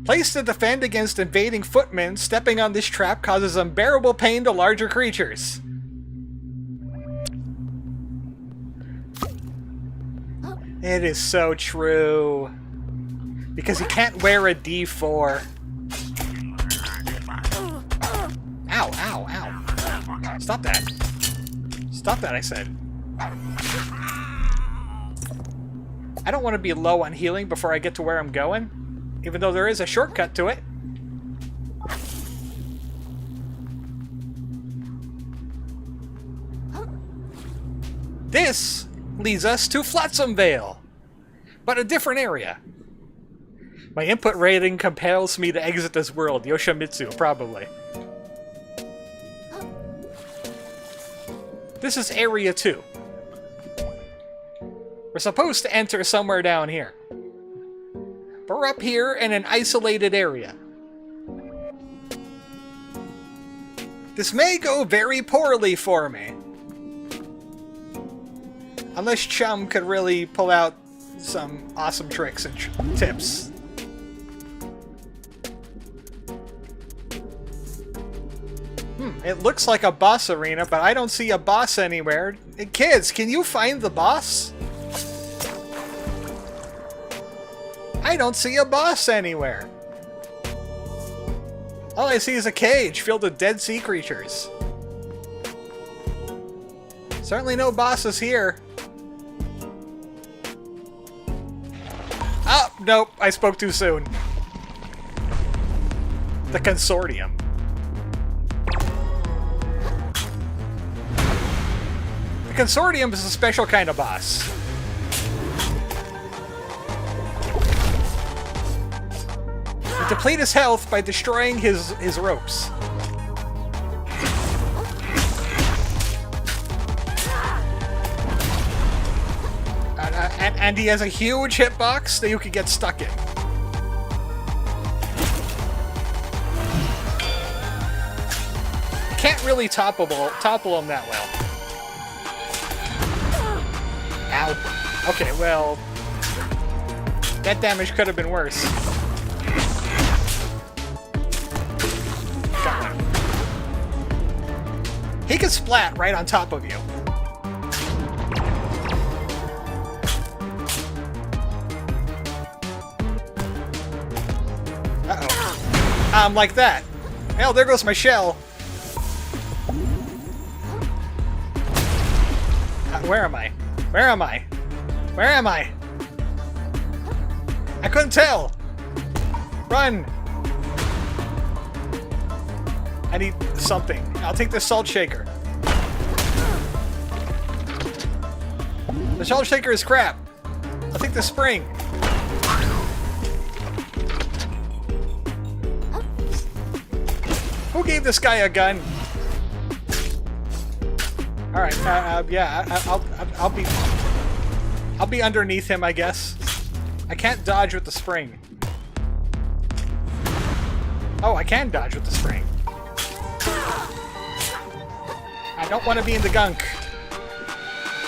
Placed to defend against invading footmen, stepping on this trap causes unbearable pain to larger creatures. It is so true. Because you can't wear a D4. Ow, ow, ow. Stop that. Stop that, I said. I don't want to be low on healing before I get to where I'm going, even though there is a shortcut to it. This leads us to Flotsam Vale, but a different area. My input rating compels me to exit this world, Yoshimitsu, probably. This is Area 2. We're supposed to enter somewhere down here. But we're up here in an isolated area. This may go very poorly for me. Unless Chum could really pull out some awesome tricks and tips. It looks like a boss arena, but I don't see a boss anywhere. Hey, kids, can you find the boss? I don't see a boss anywhere. All I see is a cage filled with dead sea creatures. Certainly no bosses here. Oh, nope, I spoke too soon. The Consortium. The Consortium is a special kind of boss. You deplete his health by destroying his ropes. And he has a huge hitbox that you could get stuck in. Can't really topple him that well. Ow. Okay, well... that damage could have been worse. Got one. He could splat right on top of you. Uh-oh. Like that. Well, there goes my shell. Where am I? Where am I? Where am I? I couldn't tell! Run! I need something. I'll take the salt shaker. The salt shaker is crap. I'll take the spring. Who gave this guy a gun? All right, yeah, I'll be underneath him, I guess. I can't dodge with the spring. Oh, I can dodge with the spring. I don't want to be in the gunk.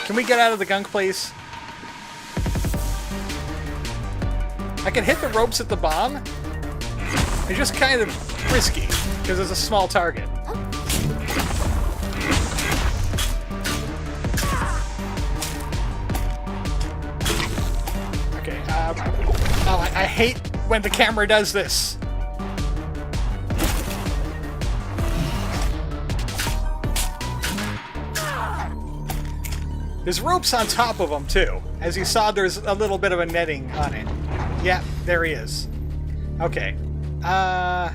Can we get out of the gunk, please? I can hit the ropes at the bomb. It's just kind of risky, because it's a small target. Okay, oh, I hate when the camera does this. There's ropes on top of them, too. As you saw, there's a little bit of a netting on it. Yeah, there he is. Okay. Yeah,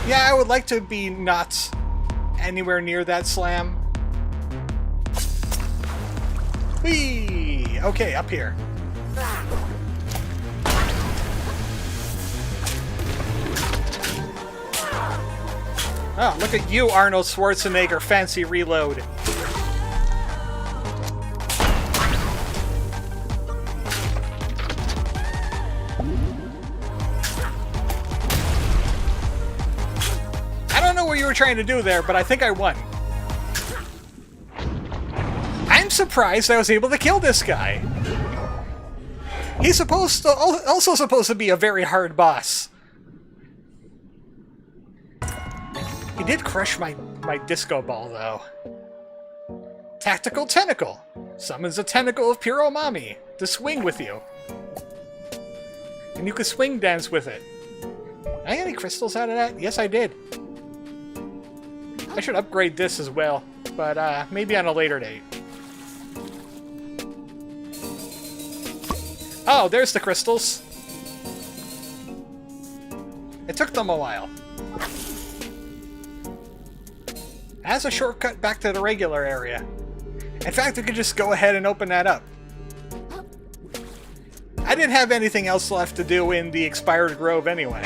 I would like to be not anywhere near that slam. Whee! Okay, up here. Oh, look at you, Arnold Schwarzenegger, fancy reload. I don't know what you were trying to do there, but I think I won. I'm surprised I was able to kill this guy. He's also supposed to be a very hard boss. He did crush my disco ball, though. Tactical Tentacle. Summons a tentacle of pure umami to swing with you. And you can swing dance with it. Did I get any crystals out of that? Yes, I did. I should upgrade this as well, but maybe on a later date. Oh, there's the crystals. It took them a while. As a shortcut back to the regular area. In fact, we could just go ahead and open that up. I didn't have anything else left to do in the Expired Grove anyway.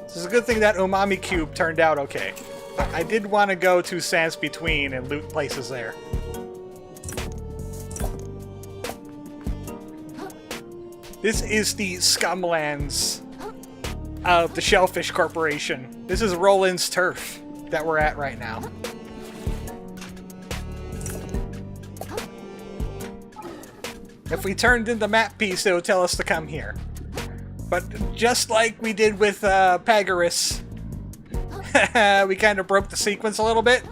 This is a good thing that Umami Cube turned out okay. I did want to go to Sands Between and loot places there. This is the Scumlands of the Shellfish Corporation. This is Roland's turf that we're at right now. If we turned in the map piece, it would tell us to come here. But just like we did with Pagaris, we kind of broke the sequence a little bit.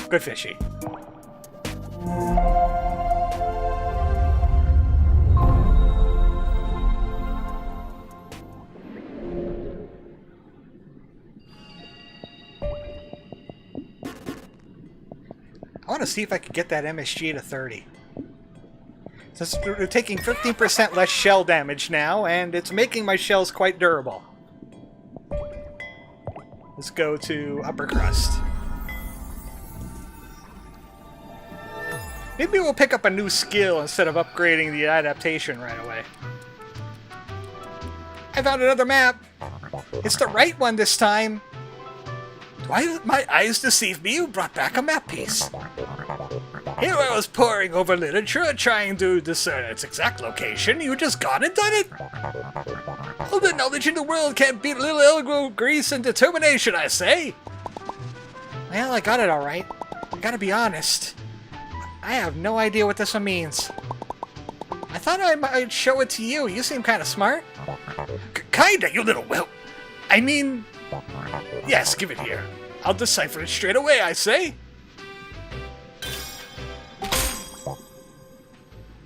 Good fishy. I want to see if I could get that MSG to 30. Since we're taking 15% less shell damage now, and it's making my shells quite durable. Let's go to upper crust. Maybe we'll pick up a new skill instead of upgrading the adaptation right away. I found another map! It's the right one this time! Why did my eyes deceive me? You brought back a map piece. Here I was poring over literature, trying to discern its exact location. You just gone and done it. All the knowledge in the world can't beat a little elbow grease and determination, I say. Well, I got it all right. I gotta be honest. I have no idea what this one means. I thought I might show it to you. You seem kind of smart. Kinda, you little whelp. I mean... Yes, give it here. I'll decipher it straight away, I say.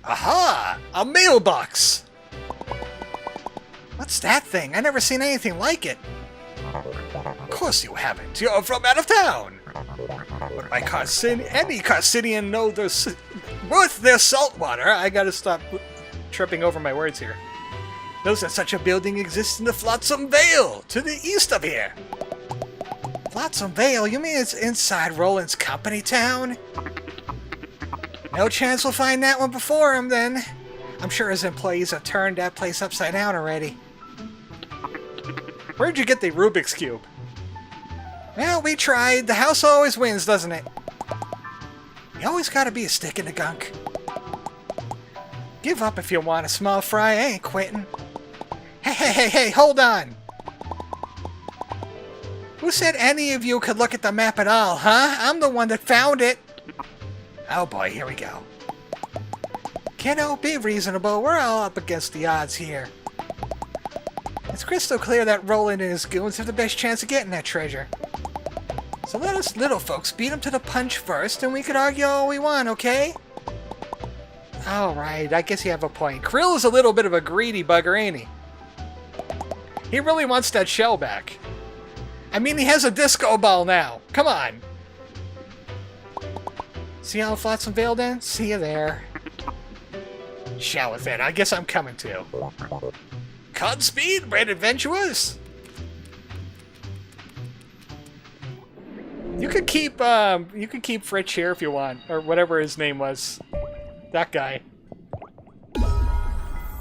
Aha! A mailbox! What's that thing? I never seen anything like it. Of course you haven't. You're from out of town. But my any Carcinian know their worth their salt water. I gotta stop tripping over my words here. Knows that such a building exists in the Flotsam Vale, to the east of here. Flotsam Vale? You mean it's inside Roland's company town? No chance we'll find that one before him, then. I'm sure his employees have turned that place upside down already. Where'd you get the Rubik's Cube? Well, we tried. The house always wins, doesn't it? You always gotta be a stick in the gunk. Give up if you want a small fry. I ain't quitting. Hey, hold on! Who said any of you could look at the map at all, huh? I'm the one that found it! Oh boy, here we go. Kiddo, be reasonable. We're all up against the odds here. It's crystal clear that Roland and his goons have the best chance of getting that treasure. So let us little folks beat him to the punch first, and we could argue all we want, okay? Alright, I guess you have a point. Kril is a little bit of a greedy bugger, ain't he? He really wants that shell back. I mean, he has a disco ball now. Come on. See how Flotsam Vale then? See you there. Shall with it. I guess I'm coming too. Godspeed, brave adventurers! You could keep Fritch here if you want, or whatever his name was. That guy.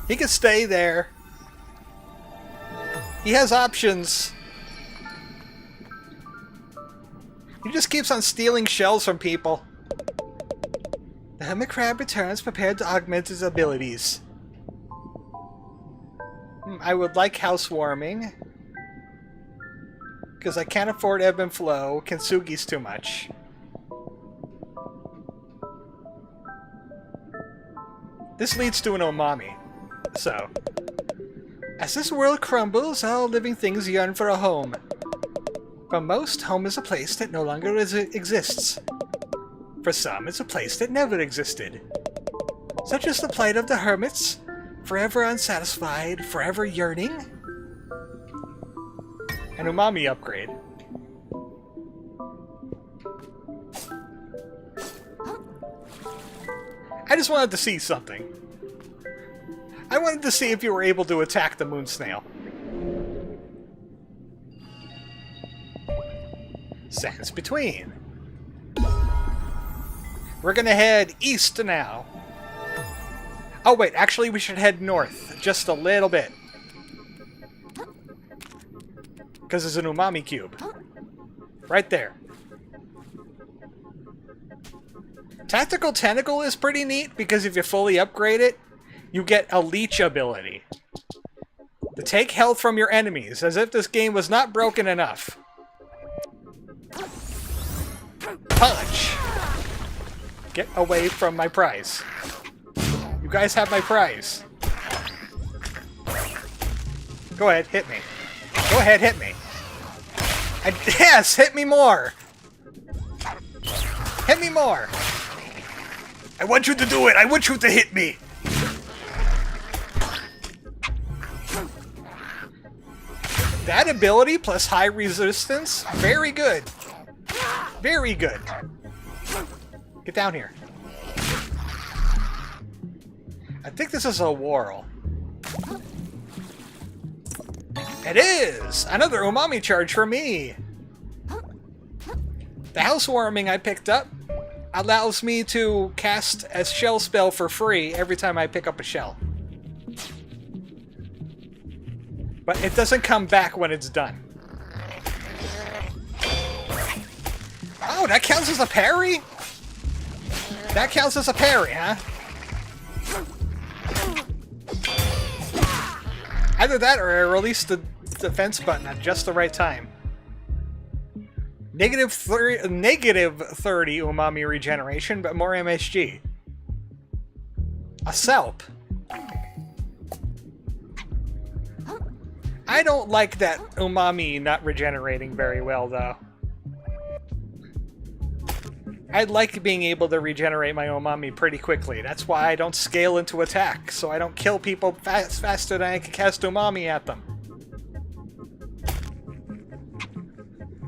He can stay there. He has options. He just keeps on stealing shells from people. The hermit crab returns prepared to augment his abilities. I would like housewarming. Because I can't afford ebb and flow. Kintsugi's too much. This leads to an umami. So, as this world crumbles, all living things yearn for a home. For most, home is a place that no longer exists. For some, it's a place that never existed. Such is the plight of the hermits, forever unsatisfied, forever yearning. An umami upgrade. I just wanted to see something. I wanted to see if you were able to attack the moon snail. Sands between. We're gonna head east now. Oh wait, actually we should head north just a little bit. Because there's an umami cube. Right there. Tactical Tentacle is pretty neat because if you fully upgrade it, you get a leech ability. To take health from your enemies, as if this game was not broken enough. Punch! Get away from my prize. guys have my prize. Go ahead, hit me. Go ahead, hit me. Yes, hit me more. Hit me more. I want you to do it. I want you to hit me. That ability plus high resistance, very good. Very good. Get down here. I think this is a whorl. It is! Another umami charge for me! The housewarming I picked up allows me to cast a shell spell for free every time I pick up a shell. But it doesn't come back when it's done. Oh, that counts as a parry? That counts as a parry, huh? Either that or I released the defense button at just the right time. Negative 30 umami regeneration, but more MSG. A Selp. I don't like that umami not regenerating very well, though. I'd like being able to regenerate my umami pretty quickly. That's why I don't scale into attack, so I don't kill people faster than I can cast umami at them.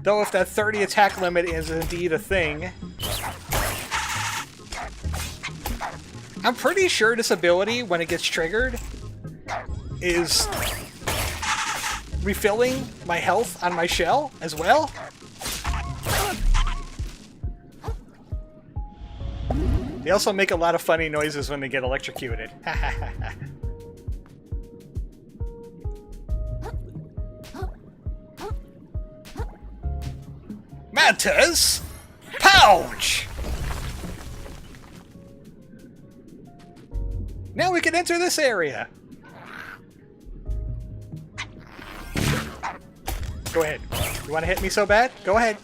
Though if that 30 attack limit is indeed a thing, I'm pretty sure this ability, when it gets triggered, is refilling my health on my shell as well. They also make a lot of funny noises when they get electrocuted. Mantis! Pouch! Now we can enter this area. Go ahead. You want to hit me so bad? Go ahead.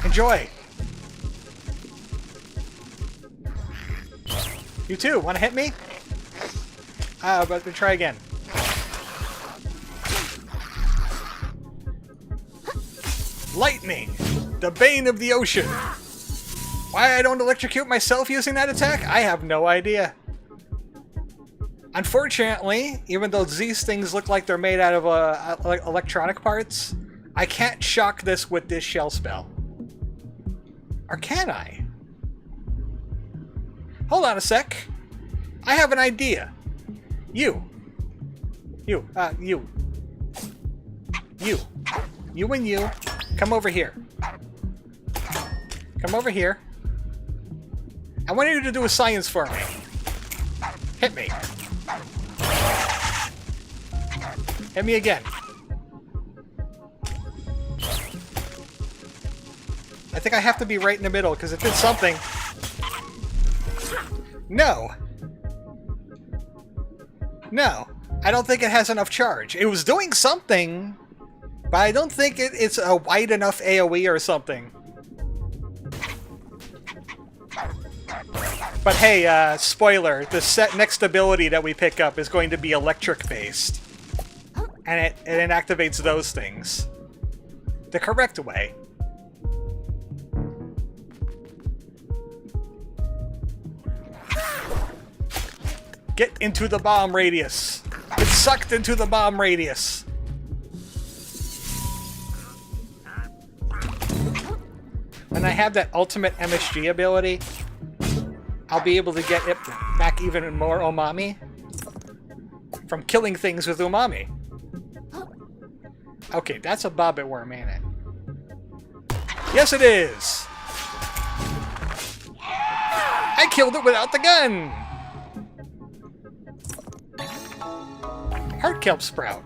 Enjoy. You too. Want to hit me? But try again. Lightning! The bane of the ocean! Why I don't electrocute myself using that attack? I have no idea. Unfortunately, even though these things look like they're made out of electronic parts, I can't shock this with this shell spell. Or can I? Hold on a sec. I have an idea. You and you. Come over here. Come over here. I want you to do a science for me. Hit me. Hit me again. I think I have to be right in the middle because it did something. No. No. I don't think it has enough charge. It was doing something, but I don't think it's a wide enough AoE or something. But hey, spoiler, the next ability that we pick up is going to be electric-based. And it inactivates those things. The correct way. Get into the bomb radius. Get sucked into the bomb radius. When I have that ultimate MSG ability, I'll be able to get it back even more umami from killing things with umami. Okay, that's a bobbit worm, ain't it? Yes, it is! I killed it without the gun! Heart kelp sprout.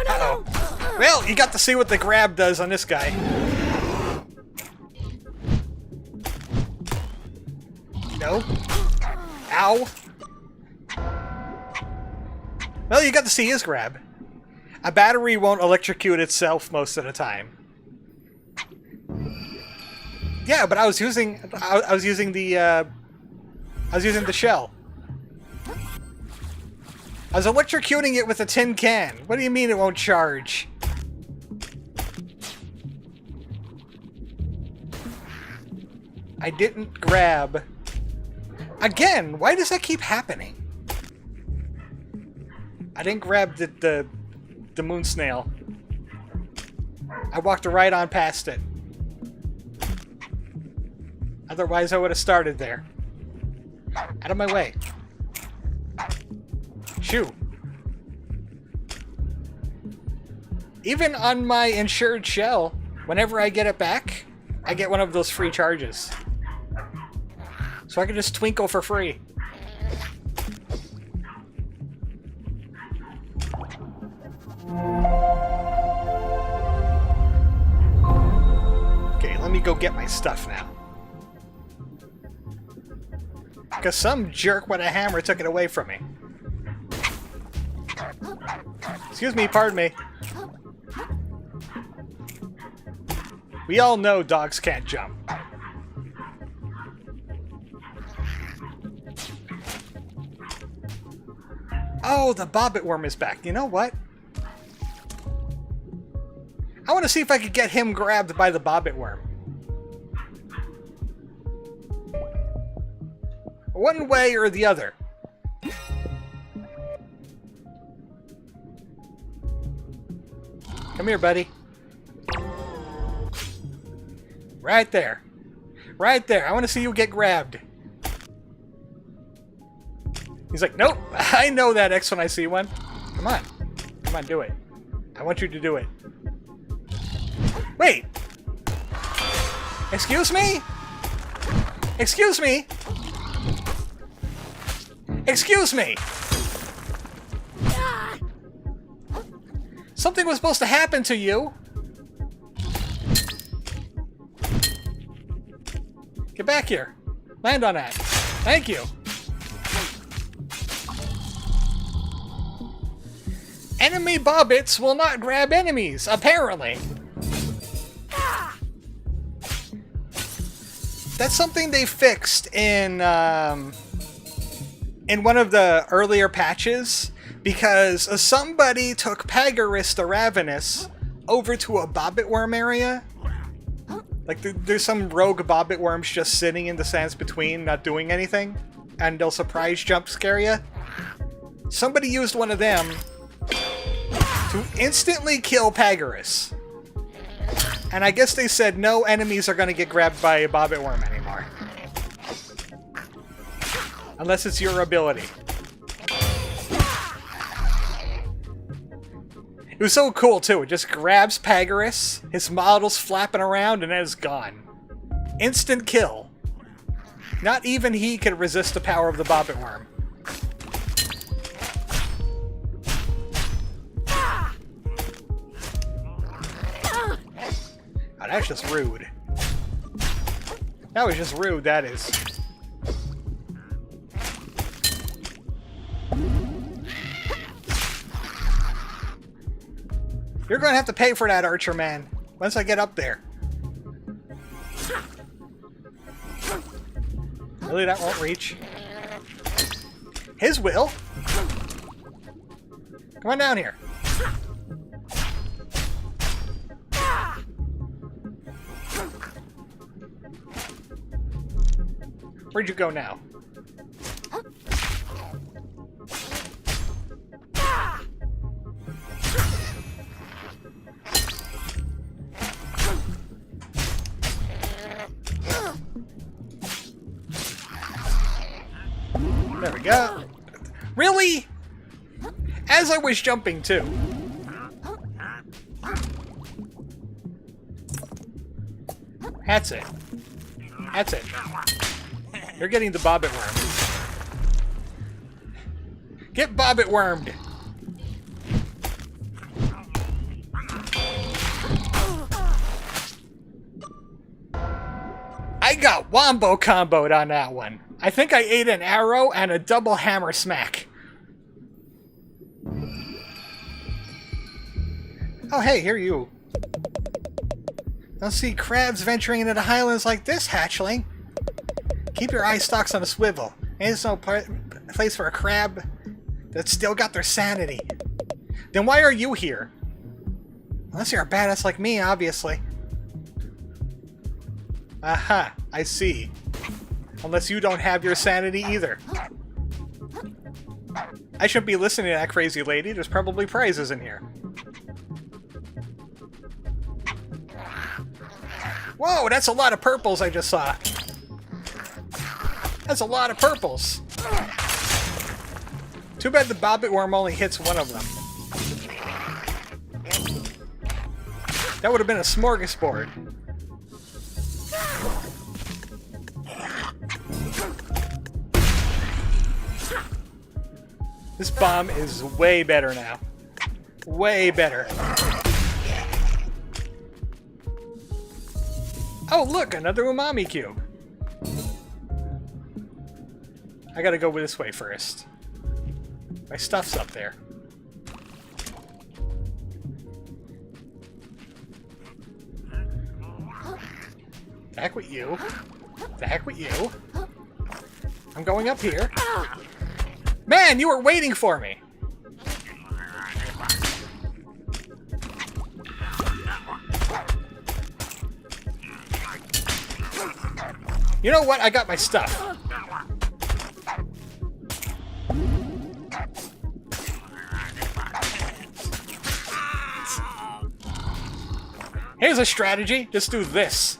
Uh-oh. Well, you got to see what the grab does on this guy. No. Ow. Well, you got to see his grab. A battery won't electrocute itself most of the time. Yeah, but I was using the shell. I was electrocuting it with a tin can. What do you mean it won't charge? I didn't grab. Again, why does that keep happening? I didn't grab the moon snail. I walked right on past it. Otherwise, I would have started there. Out of my way. Shoo. Even on my insured shell, whenever I get it back, I get one of those free charges. So I can just twinkle for free. Okay, let me go get my stuff now. Because some jerk with a hammer took it away from me. Excuse me, pardon me. We all know dogs can't jump. Oh, the bobbit worm is back. You know what? I want to see if I could get him grabbed by the bobbit worm. One way or the other. Come here, buddy. Right there. Right there. I want to see you get grabbed. He's like, nope. I know that X when I see one. Come on. Come on, do it. I want you to do it. Wait. Excuse me? Excuse me? Excuse me! Something was supposed to happen to you. Get back here. Land on that. Thank you. Enemy bobbits will not grab enemies, apparently. That's something they fixed in one of the earlier patches, because somebody took Pagaris the Ravenous over to a bobbit worm area. Like, there's some rogue bobbit worms just sitting in the sands between, not doing anything, and they'll surprise jump scare you. Somebody used one of them to instantly kill Pagaris. And I guess they said no enemies are going to get grabbed by a bobbit worm anymore. Unless it's your ability. It was so cool, too. It just grabs Pagaris, his model's flapping around, and then it's gone. Instant kill. Not even he could resist the power of the bobbit worm. Oh, that's just rude. That was just rude, that is. You're going to have to pay for that, Archer Man, once I get up there. Really, that won't reach. His will. Come on down here. Where'd you go now? There we go. Really? As I was jumping, too. That's it. That's it. You're getting the bobbit worm. Get bobbit wormed. I got wombo comboed on that one. I think I ate an arrow and a double hammer smack. Oh, hey, here you. Don't see crabs venturing into the highlands like this, hatchling. Keep your eye stalks on a swivel. Ain't no place for a crab that's still got their sanity. Then why are you here? Unless you're a badass like me, obviously. Aha, I see. Unless you don't have your sanity either. I shouldn't be listening to that crazy lady. There's probably prizes in here. Whoa, that's a lot of purples I just saw. That's a lot of purples. Too bad the bobbit worm only hits one of them. That would have been a smorgasbord. This bomb is way better now. Way better. Oh, look, another umami cube. I gotta go this way first. My stuff's up there. Back with you. Back with you. I'm going up here. Man, you were waiting for me! You know what? I got my stuff. Here's a strategy. Just do this.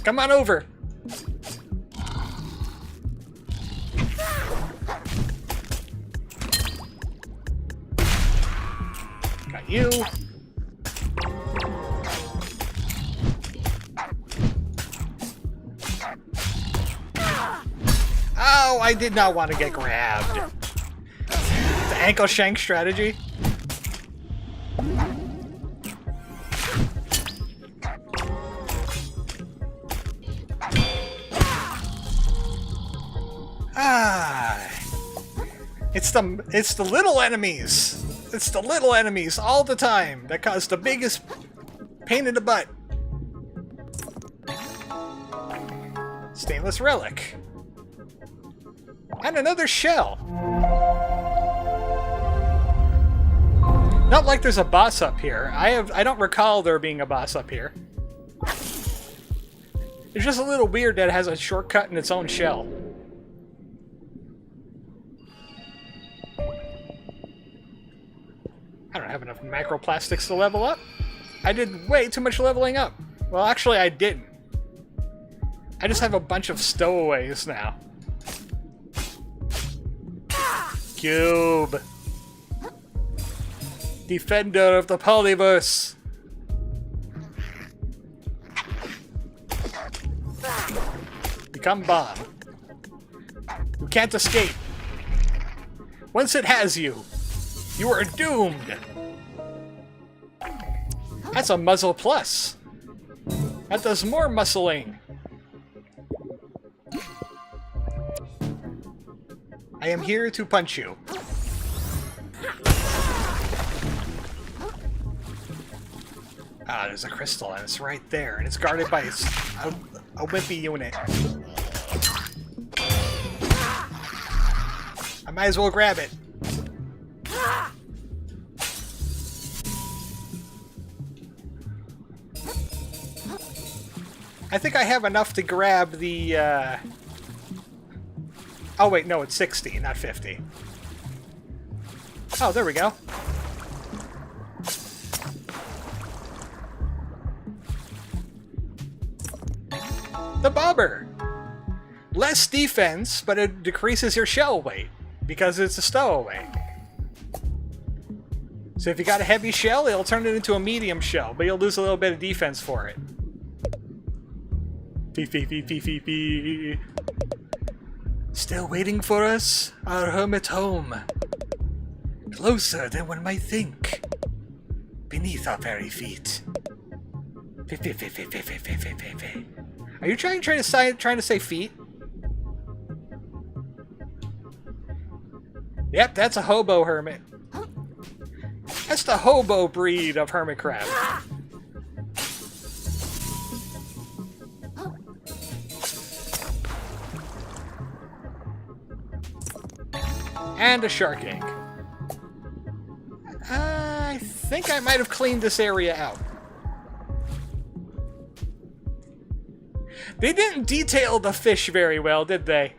Come on over. Got you. Oh, I did not want to get grabbed. The ankle shank strategy. It's the little enemies. It's the little enemies all the time that cause the biggest pain in the butt. Stainless relic. And another shell. Not like there's a boss up here. I don't recall there being a boss up here. It's just a little weird that it has a shortcut in its own shell. I don't have enough macroplastics to level up. I did way too much leveling up. Well, actually, I didn't. I just have a bunch of stowaways now. Cube. Defender of the polyverse. Become bomb. You can't escape. Once it has you, you are doomed. That's a muzzle plus. That does more muscling. I am here to punch you. Ah, there's a crystal, and it's right there, and it's guarded by a wimpy unit. I might as well grab it. I think I have enough to grab the, Oh wait, no, it's 60, not 50. Oh, there we go. The bobber! Less defense, but it decreases your shell weight, because it's a stowaway. So if you got a heavy shell, it'll turn it into a medium shell, but you'll lose a little bit of defense for it. Fee. Still waiting for us? Our hermit home. Closer than one might think. Beneath our very feet. Are you trying to say feet? Yep, that's a hobo hermit. That's the hobo breed of hermit crab. And a shark egg. I think I might have cleaned this area out. They didn't detail the fish very well, did they?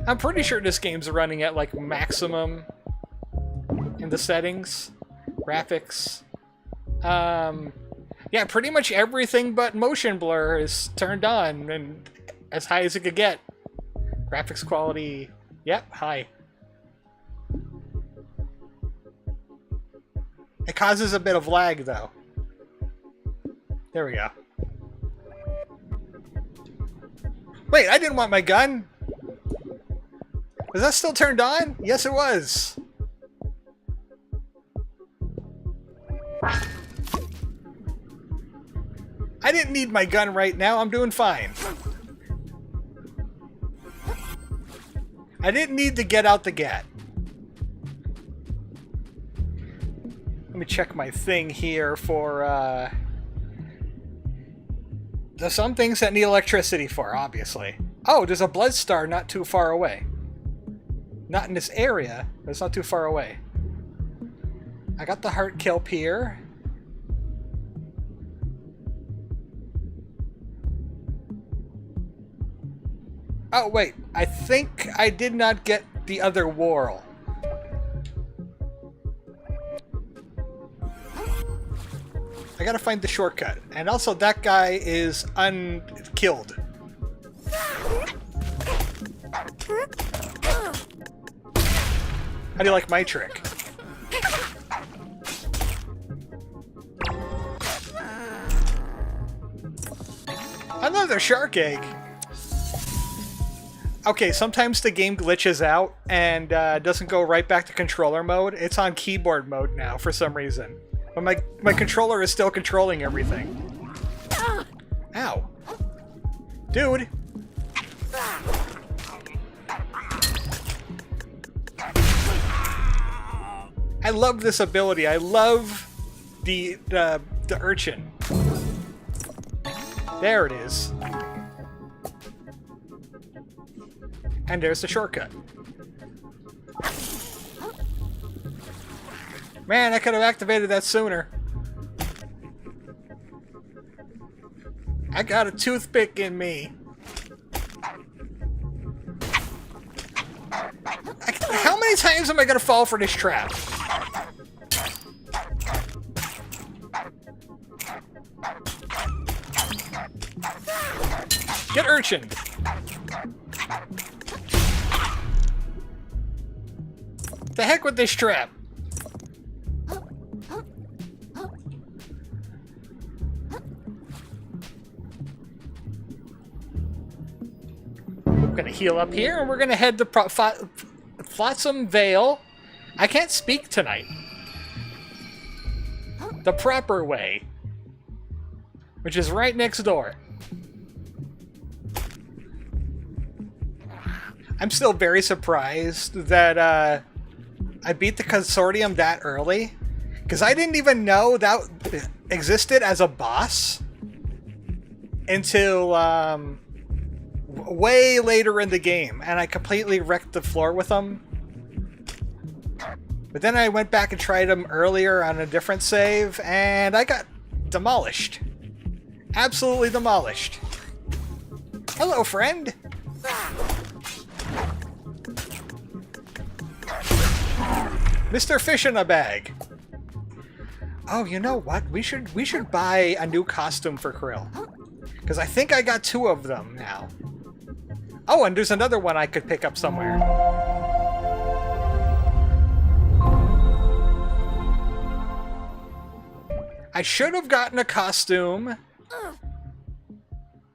I'm pretty sure this game's running at like maximum in the settings. Graphics. Yeah, pretty much everything but motion blur is turned on and as high as it could get. Graphics quality, yep, high. It causes a bit of lag though. There we go. Wait, I didn't want my gun. Was that still turned on? Yes, it was. I didn't need my gun right now. I'm doing fine. I didn't need to get out the gat. Let me check my thing here for, there's some things that need electricity for, obviously. Oh, there's a blood star not too far away. Not in this area, but it's not too far away. I got the heart kelp here. Oh, wait. I think I did not get the other whorl. I gotta find the shortcut. And also, that guy is unkilled. How do you like my trick? Another shark egg! Okay, sometimes the game glitches out and doesn't go right back to controller mode. It's on keyboard mode now for some reason. But my controller is still controlling everything. Ow. Dude! I love this ability. I love the urchin. There it is. And there's the shortcut. Man, I could have activated that sooner. I got a toothpick in me. How many times am I gonna fall for this trap? Get urchin. The heck with this trap. We're gonna heal up here, and we're gonna head to Flotsam Vale. I can't speak tonight. The proper way, which is right next door. I'm still very surprised that I beat the Consortium that early, because I didn't even know that existed as a boss until way later in the game, and I completely wrecked the floor with them. But then I went back and tried them earlier on a different save, and I got demolished. Absolutely demolished. Hello, friend! Mr. Fish in a Bag. Oh, you know what? We should buy a new costume for Kril. Because I think I got 2 of them now. Oh, and there's another one I could pick up somewhere. I should have gotten a costume.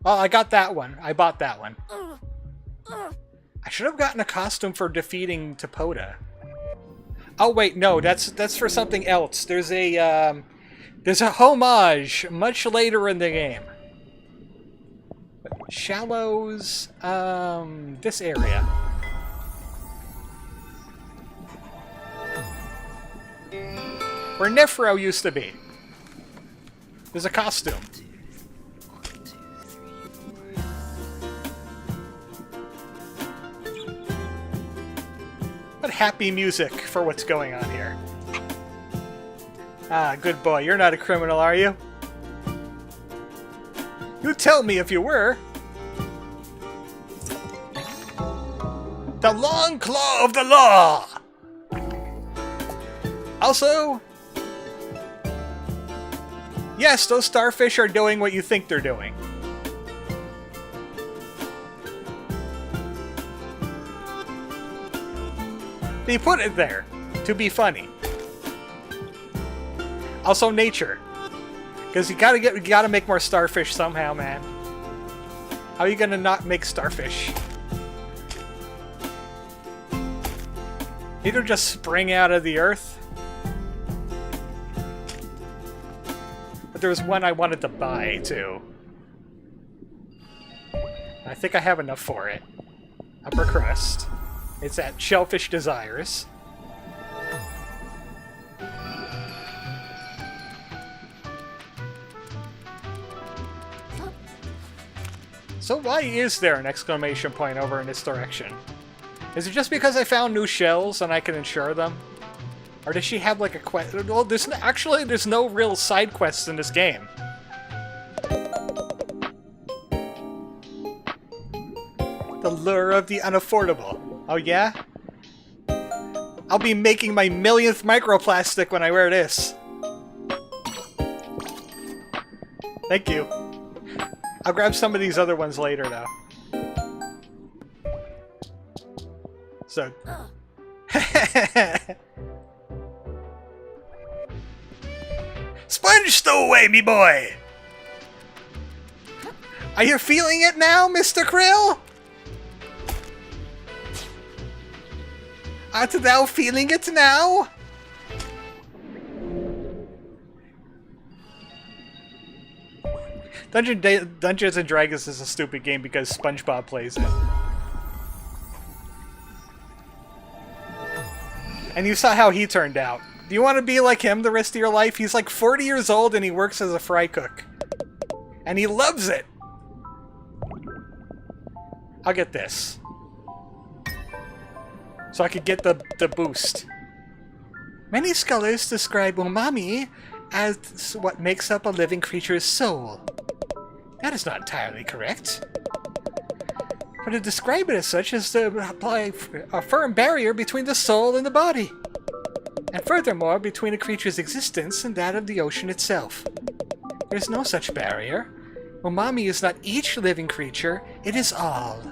Oh, I got that one. I bought that one. I should have gotten a costume for defeating Topoda. Oh wait, no, that's for something else. There's a homage much later in the game. Shallows, this area. Where Nefro used to be. There's a costume. What happy music for what's going on here. Ah, good boy. You're not a criminal, are you? You tell me if you were. The long claw of the law! Also, yes, those starfish are doing what you think they're doing. They put it there to be funny. Also, nature, because you gotta make more starfish somehow, man. How are you gonna not make starfish? Either just spring out of the earth. But there was one I wanted to buy, too. I think I have enough for it. Upper crust. It's at Shellfish Desires. So why is there an exclamation point over in this direction? Is it just because I found new shells and I can insure them? Or does she have like a quest? Well, there's no real side quests in this game. The lure of the unaffordable. Oh yeah? I'll be making my millionth microplastic when I wear this. Thank you. I'll grab some of these other ones later though. So... Sponge stowaway, me boy! Are you feeling it now, Mr. Kril? Art thou feeling it now? Dungeons and Dragons is a stupid game because SpongeBob plays it. And you saw how he turned out. Do you want to be like him the rest of your life? He's like 40 years old and he works as a fry cook. And he loves it! I'll get this. So I could get the boost. Many scholars describe umami as what makes up a living creature's soul. That is not entirely correct. But to describe it as such is to apply a firm barrier between the soul and the body. And furthermore, between a creature's existence and that of the ocean itself. There is no such barrier. Umami is not each living creature, it is all.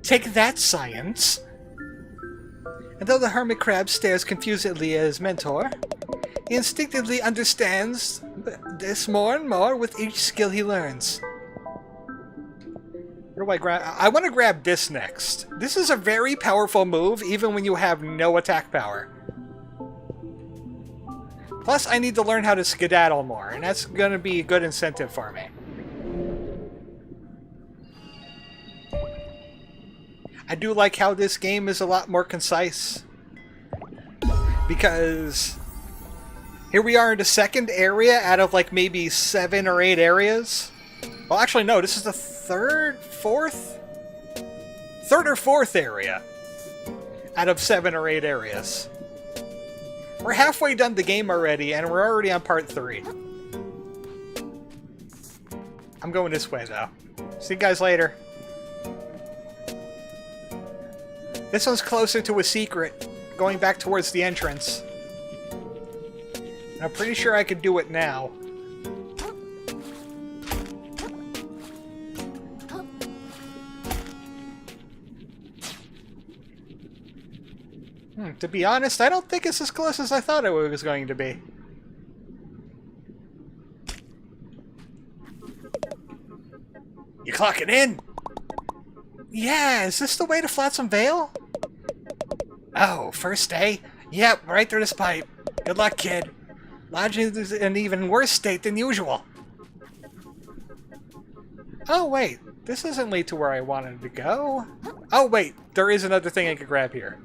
Take that, science! And though the hermit crab stares confusedly at his mentor, he instinctively understands this more and more with each skill he learns. Where do I grab? I want to grab this next. This is a very powerful move, even when you have no attack power. Plus, I need to learn how to skedaddle more, and that's going to be a good incentive for me. I do like how this game is a lot more concise. Because here we are in the second area out of like maybe 7 or 8 areas. Well, actually, no, this is the third or fourth area out of 7 or 8 areas. We're halfway done the game already, and we're already on part 3. I'm going this way, though. See you guys later. This one's closer to a secret, going back towards the entrance. And I'm pretty sure I could do it now. To be honest, I don't think it's as close as I thought it was going to be. You clocking in? Yeah, is this the way to Flotsam Vale? Oh, first day? Yep, right through this pipe. Good luck, kid. Lodging is in an even worse state than usual. Oh, wait. This doesn't lead to where I wanted to go. Oh, wait. There is another thing I could grab here.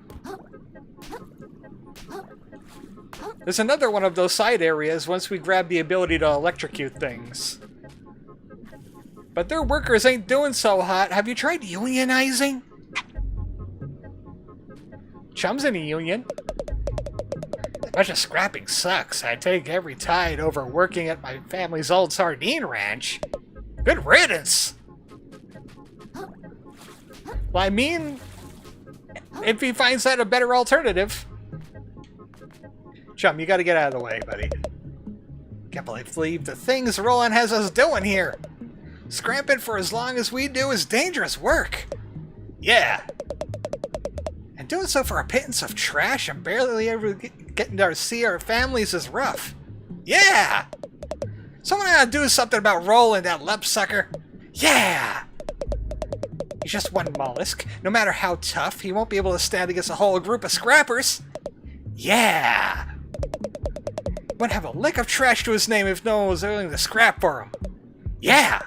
There's another one of those side areas once we grab the ability to electrocute things. But their workers ain't doing so hot. Have you tried unionizing? Chum's in a union. Bunch of scrapping sucks. I take every tide over working at my family's old sardine ranch. Good riddance! Well, I mean, if he finds that a better alternative. Chum, you gotta get out of the way, buddy. Can't believe the things Roland has us doing here. Scrapping for as long as we do is dangerous work. Yeah. And doing so for a pittance of trash and barely ever getting to see our families is rough. Yeah! Someone ought to do something about Roland, that lumpsucker. Yeah! He's just one mollusk. No matter how tough, he won't be able to stand against a whole group of scrappers. Yeah! Wouldn't have a lick of trash to his name if no one was willing to scrap for him. Yeah!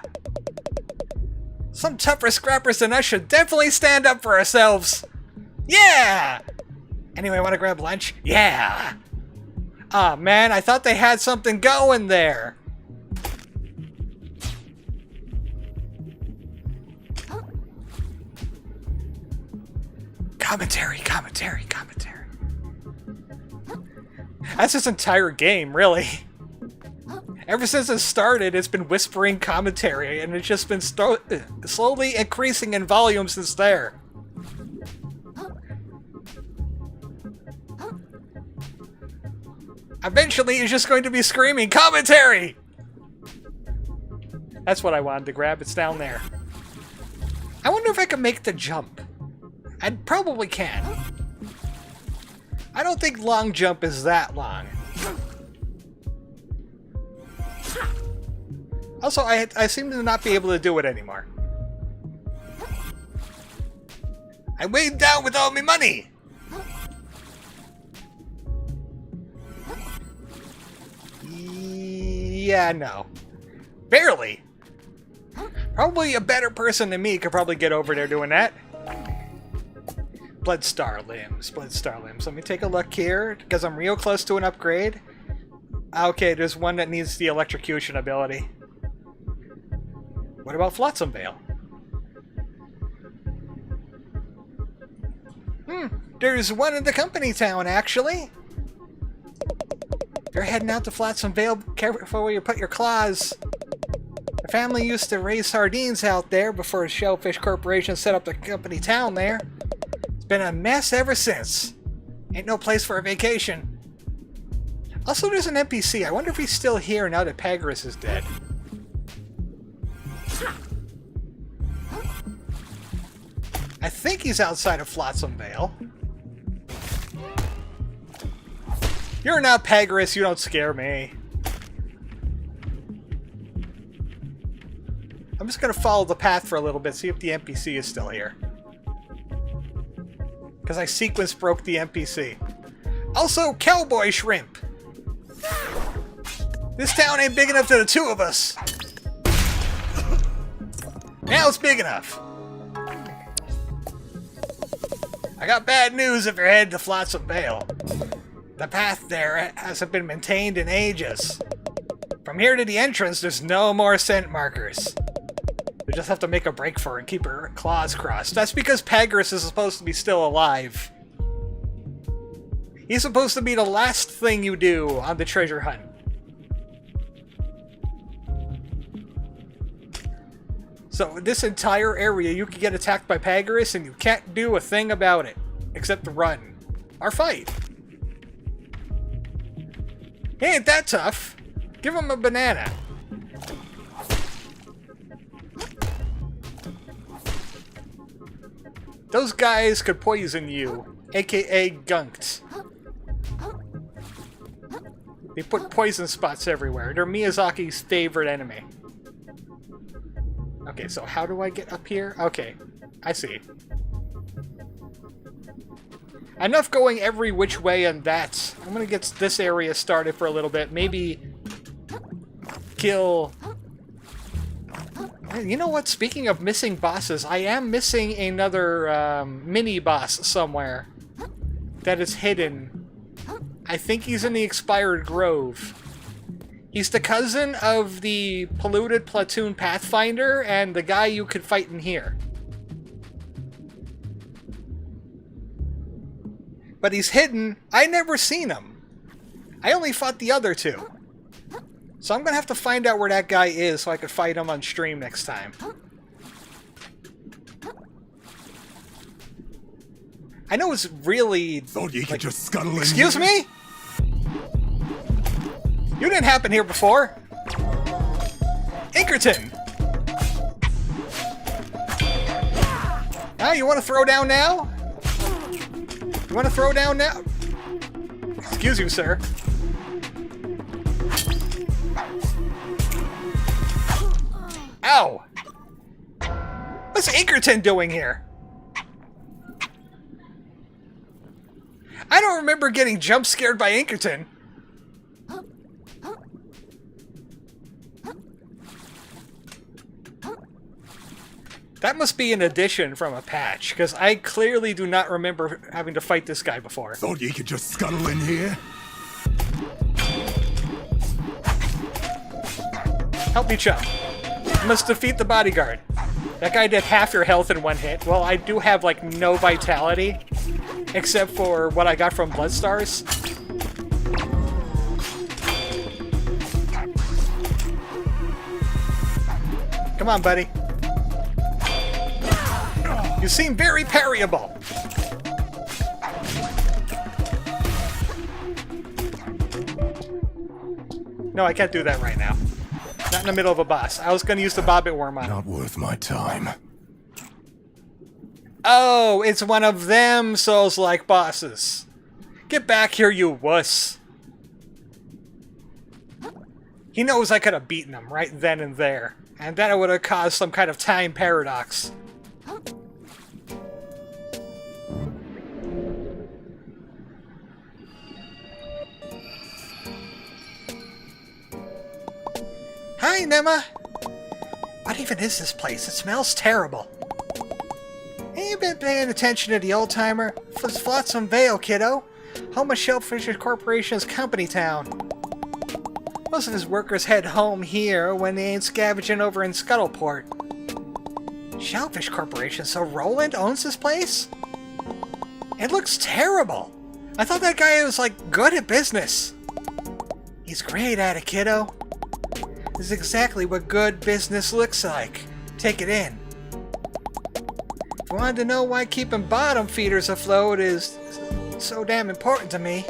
Some tougher scrappers than us should definitely stand up for ourselves. Yeah! Anyway, want to grab lunch? Yeah! Aw, man, I thought they had something going there. Commentary. That's this entire game, really. Ever since it started, it's been whispering commentary, and it's just been slowly increasing in volume since there. Eventually, it's just going to be screaming commentary! That's what I wanted to grab. It's down there. I wonder if I can make the jump. I probably can. I don't think long jump is that long. Also, I seem to not be able to do it anymore. I weighed down with all my money! Yeah, no. Barely. Probably a better person than me could probably get over there doing that. Bloodstar limbs. Let me take a look here, because I'm real close to an upgrade. Okay, there's one that needs the electrocution ability. What about Flotsam Vale? There's one in the company town, actually. If you're heading out to Flotsam Vale, careful where you put your claws. The family used to raise sardines out there before Shellfish Corporation set up the company town there. It's been a mess ever since. Ain't no place for a vacation. Also, there's an NPC. I wonder if he's still here now that Pagras is dead. I think he's outside of Flotsam Vale. You're not Pagras, you don't scare me. I'm just gonna follow the path for a little bit, see if the NPC is still here. Because I sequence broke the NPC. Also, cowboy shrimp! This town ain't big enough for the two of us! Now it's big enough! I got bad news if you're headed to Flotsam Vale. The path there hasn't been maintained in ages. From here to the entrance, there's no more scent markers. We just have to make a break for her and keep her claws crossed. That's because Pagras is supposed to be still alive. He's supposed to be the last thing you do on the treasure hunt. So this entire area, you can get attacked by Pagras and you can't do a thing about it. Except run. Or fight. He ain't that tough. Give him a banana. Those guys could poison you, aka gunked. They put poison spots everywhere. They're Miyazaki's favorite enemy. Okay, so how do I get up here? Okay, I see. Enough going every which way on that. I'm gonna get this area started for a little bit. Maybe kill... You know what? Speaking of missing bosses, I am missing another mini-boss somewhere that is hidden. I think he's in the Expired Grove. He's the cousin of the polluted platoon Pathfinder and the guy you could fight in here. But he's hidden. I never seen him. I only fought the other two. So I'm gonna have to find out where that guy is so I could fight him on stream next time. I know it's really... Thought you could just scuttle in. Excuse me? You didn't happen here before. Inkerton! Ah, you want to throw down now? You want to throw down now? Excuse you, sir. Ow! What's Inkerton doing here? I don't remember getting jump scared by Inkerton. That must be an addition from a patch, because I clearly do not remember having to fight this guy before. Thought you could just scuttle in here. Help me, chum. You must defeat the bodyguard. That guy did half your health in one hit. Well, I do have, like, no vitality, except for what I got from Blood Stars. Come on, buddy. You seem very parryable. No, I can't do that right now. Not in the middle of a boss. I was going to use the Bobbit Worm on him. Not worth my time. Oh, it's one of them Souls-like bosses. Get back here, you wuss. He knows I could have beaten him right then and there. And then it would have caused some kind of time paradox. Hi, Nema! What even is this place? It smells terrible. Ain't you been paying attention to the old-timer? Flotsam Vale, kiddo. Home of Shellfish Corporation's company town. Most of his workers head home here when they ain't scavenging over in Scuttleport. Shellfish Corporation, so Roland owns this place? It looks terrible. I thought that guy was, like, good at business. He's great at it, kiddo. This is exactly what good business looks like. Take it in. If you wanted to know why keeping bottom feeders afloat is so damn important to me,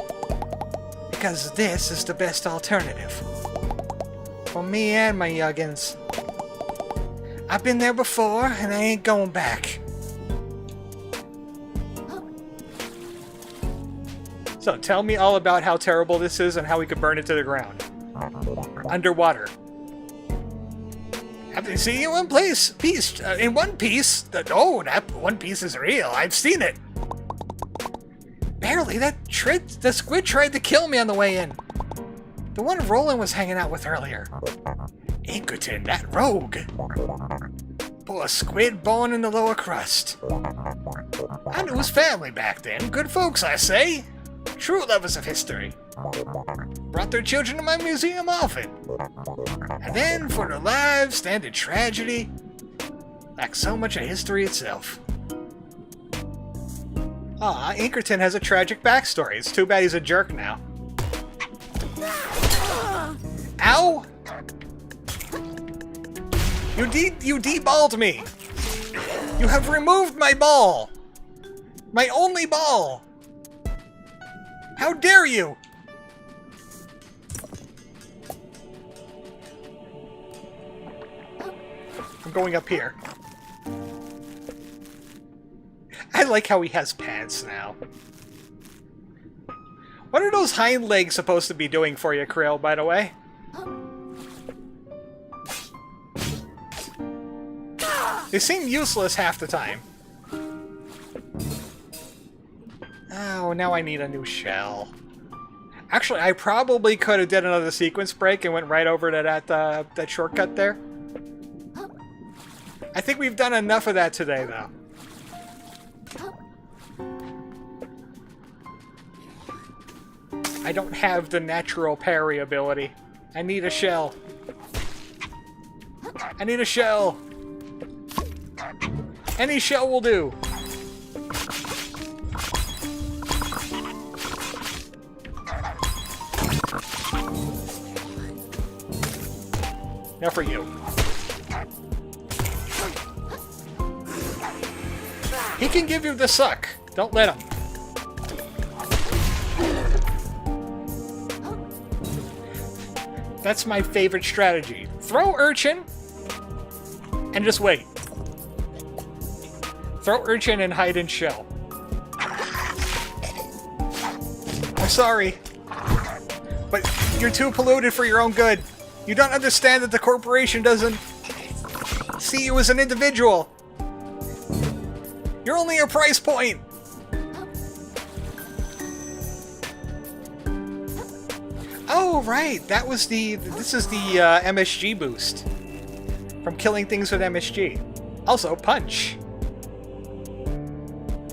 because this is the best alternative. For me and my youngins. I've been there before, and I ain't going back. So tell me all about how terrible this is and how we could burn it to the ground. Underwater. Have you seen it in one piece? In One Piece? Oh, that One Piece is real. I've seen it. Barely. The squid tried to kill me on the way in. The one Roland was hanging out with earlier. Inkerton, that rogue. Poor squid born in the lower crust. I knew his family back then. Good folks, I say. True lovers of history. Brought their children to my museum often. And then, for their lives, stand in tragedy, like so much of history itself. Ah, Inkerton has a tragic backstory. It's too bad he's a jerk now. Ow! You deballed me! You have removed my ball! My only ball! How dare you! I'm going up here. I like how he has pants now. What are those hind legs supposed to be doing for you, Kril, by the way? They seem useless half the time. Oh, now I need a new shell. Actually, I probably could have did another sequence break and went right over to that shortcut there. I think we've done enough of that today, though. I don't have the natural parry ability. I need a shell. I need a shell. Any shell will do. Now for you. He can give you the suck. Don't let him. That's my favorite strategy. Throw Urchin and just wait. Throw Urchin and hide in shell. I'm sorry, but you're too polluted for your own good. You don't understand that the corporation doesn't see you as an individual. You're only a price point. Oh, right. That was this is the MSG boost from killing things with MSG. Also, punch.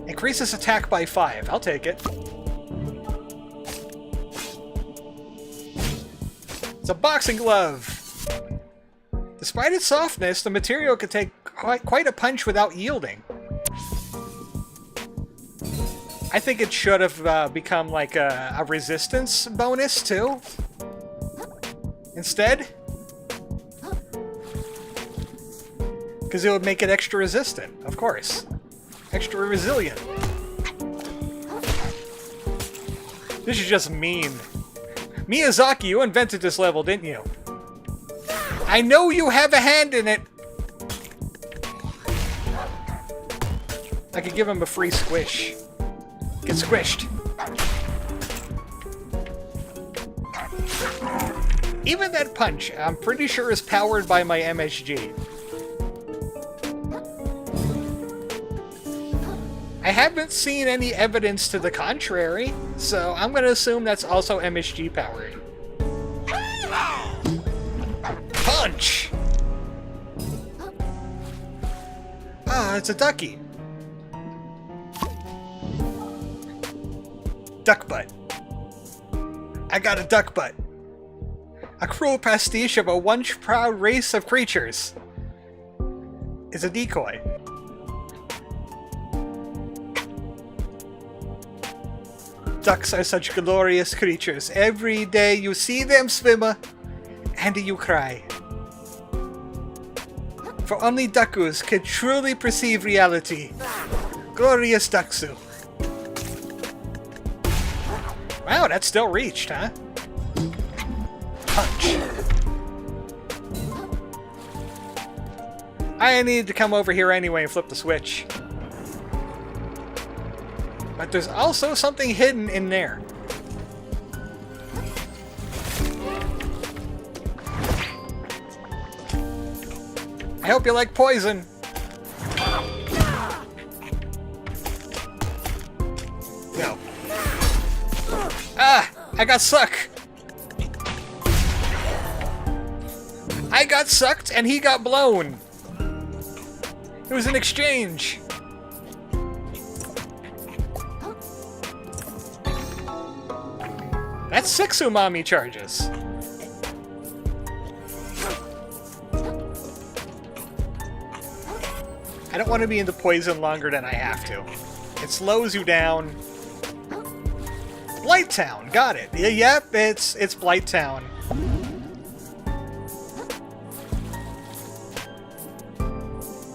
Increases attack by 5. I'll take it. It's a boxing glove. Despite its softness, the material can take quite a punch without yielding. I think it should have become like a resistance bonus, too. Instead. Because it would make it extra resistant, of course. Extra resilient. This is just mean. Miyazaki, you invented this level, didn't you? I know you have a hand in it! I could give him a free squish. Get squished. Even that punch, I'm pretty sure is powered by my MSG. I haven't seen any evidence to the contrary, so I'm gonna assume that's also MSG powered. Punch! Ah, it's a ducky. Duck butt. I got a duck butt. A cruel pastiche of a once proud race of creatures. It's a decoy. Ducks are such glorious creatures. Every day you see them swimmer, and you cry. For only duckus can truly perceive reality. Glorious ducksu. Wow, that still reached, huh? Punch. I needed to come over here anyway and flip the switch. But there's also something hidden in there. I hope you like poison. No. Ah! I got sucked! I got sucked and he got blown! It was an exchange! That's 6 umami charges. I don't want to be in the poison longer than I have to. It slows you down. Blight Town, got it. Yep, it's Blight Town.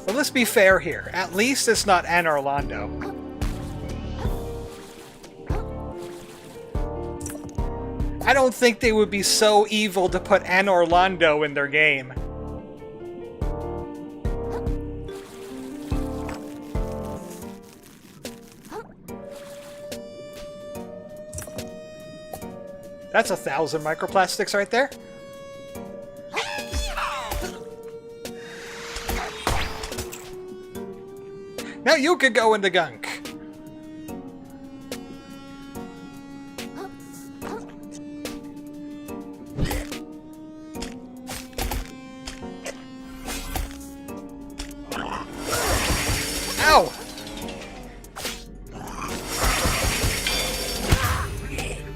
But let's be fair here. At least it's not Anne Orlando. I don't think they would be so evil to put Anne Orlando in their game. That's 1,000 microplastics right there. Now you could go into gunk.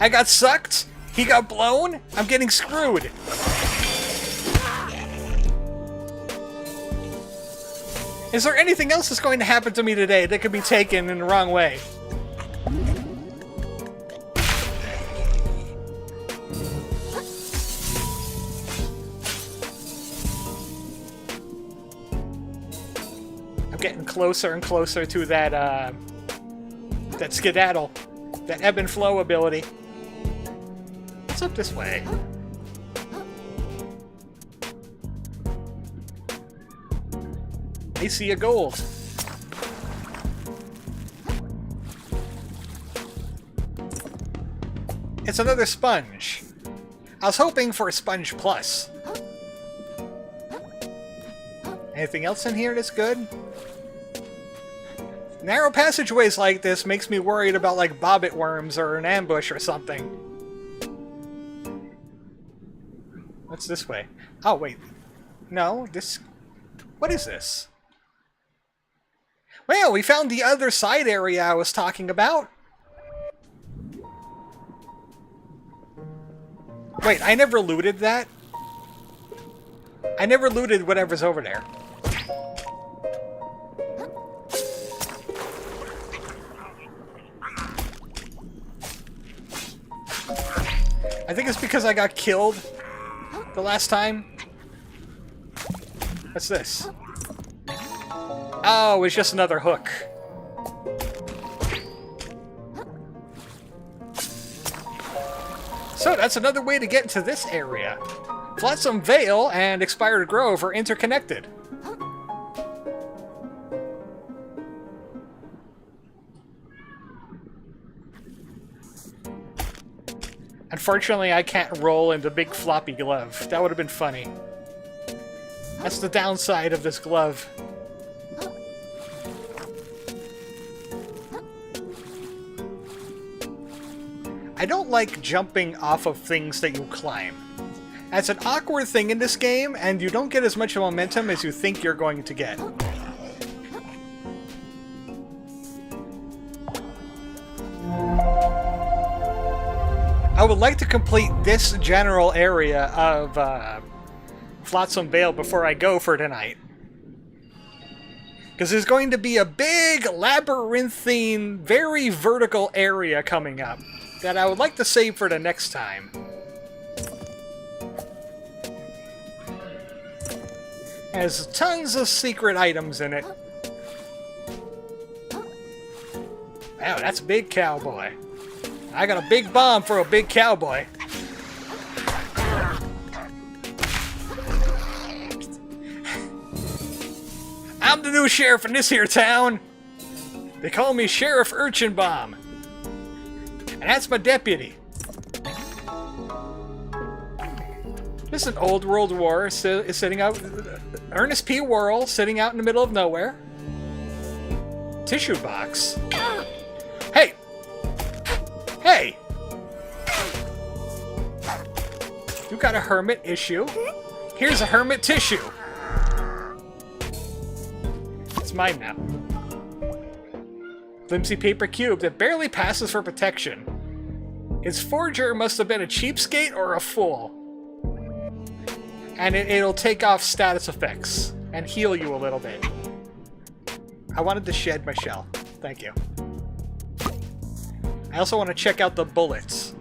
I got sucked. He got blown. I'm getting screwed. Is there anything else that's going to happen to me today that could be taken in the wrong way? I'm getting closer and closer to that, that skedaddle. That ebb and flow ability. What's up this way? I see a gold. It's another sponge. I was hoping for a sponge plus. Anything else in here that's good? Narrow passageways like this makes me worried about like bobbit worms or an ambush or something. What's this way? Oh, wait. No, this... What is this? Well, we found the other side area I was talking about. Wait, I never looted that? I never looted whatever's over there. I think it's because I got killed the last time. What's this? Oh, it's just another hook. So that's another way to get into this area. Flotsam Vale and Expired Grove are interconnected. Unfortunately, I can't roll in the big floppy glove. That would have been funny. That's the downside of this glove. I don't like jumping off of things that you climb. That's an awkward thing in this game, and you don't get as much momentum as you think you're going to get. I would like to complete this general area of Flotsam Vale before I go for tonight. Because there's going to be a big, labyrinthine, very vertical area coming up that I would like to save for the next time. Has tons of secret items in it. Wow, that's a big cowboy. I got a big bomb for a big cowboy. I'm the new sheriff in this here town. They call me Sheriff Urchin Bomb. And that's my deputy. This is an old World War sitting out... Ernest P. Worrell sitting out in the middle of nowhere. Tissue box. Hey! Hey! You got a hermit issue. Here's a hermit tissue. It's mine now. Flimsy paper cube that barely passes for protection. Its forger must have been a cheapskate or a fool. And it'll take off status effects and heal you a little bit. I wanted to shed my shell. Thank you. I also want to check out the bullets.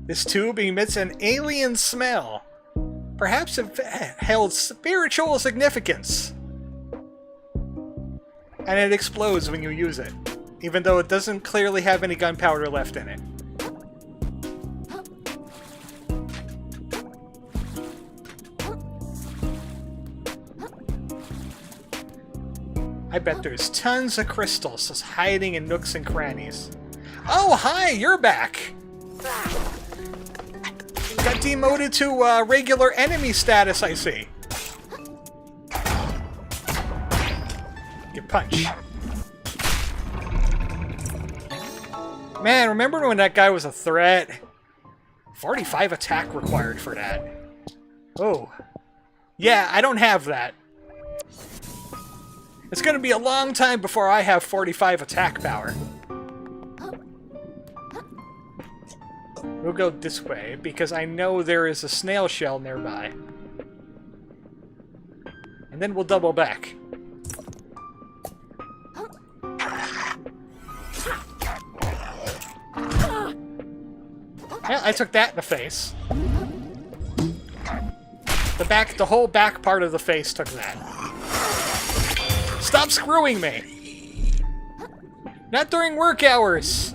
This tube emits an alien smell. Perhaps it held spiritual significance. And it explodes when you use it, even though it doesn't clearly have any gunpowder left in it. I bet there's tons of crystals just hiding in nooks and crannies. Oh, hi! You're back! Got demoted to regular enemy status, I see. Get punched. Man, remember when that guy was a threat? 45 attack required for that. Oh. Yeah, I don't have that. It's gonna be a long time before I have 45 attack power. We'll go this way, because I know there is a snail shell nearby. And then we'll double back. Yeah, I took that in the face. The whole back part of the face took that. Stop screwing me! Not during work hours!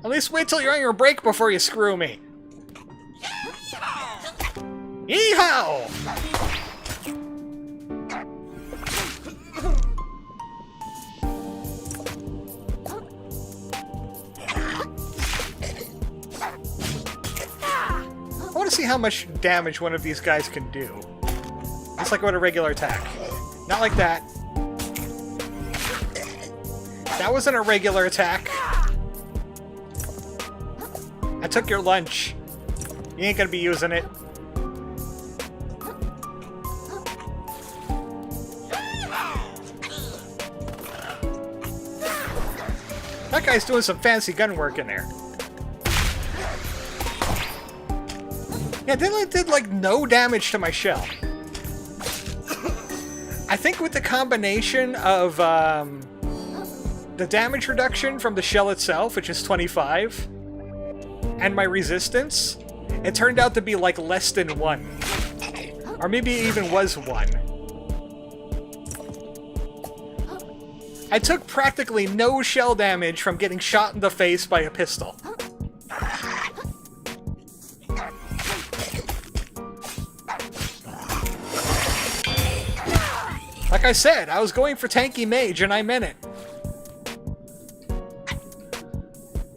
At least wait till you're on your break before you screw me. Yeehaw! I want to see how much damage one of these guys can do. Just like with a regular attack. Not like that. That wasn't a regular attack. I took your lunch. You ain't gonna be using it. That guy's doing some fancy gun work in there. Yeah, it did like no damage to my shell. I think with the combination of the damage reduction from the shell itself, which is 25, and my resistance, it turned out to be like less than 1. Or maybe it even was 1. I took practically no shell damage from getting shot in the face by a pistol. Like I said, I was going for tanky mage, and I meant it.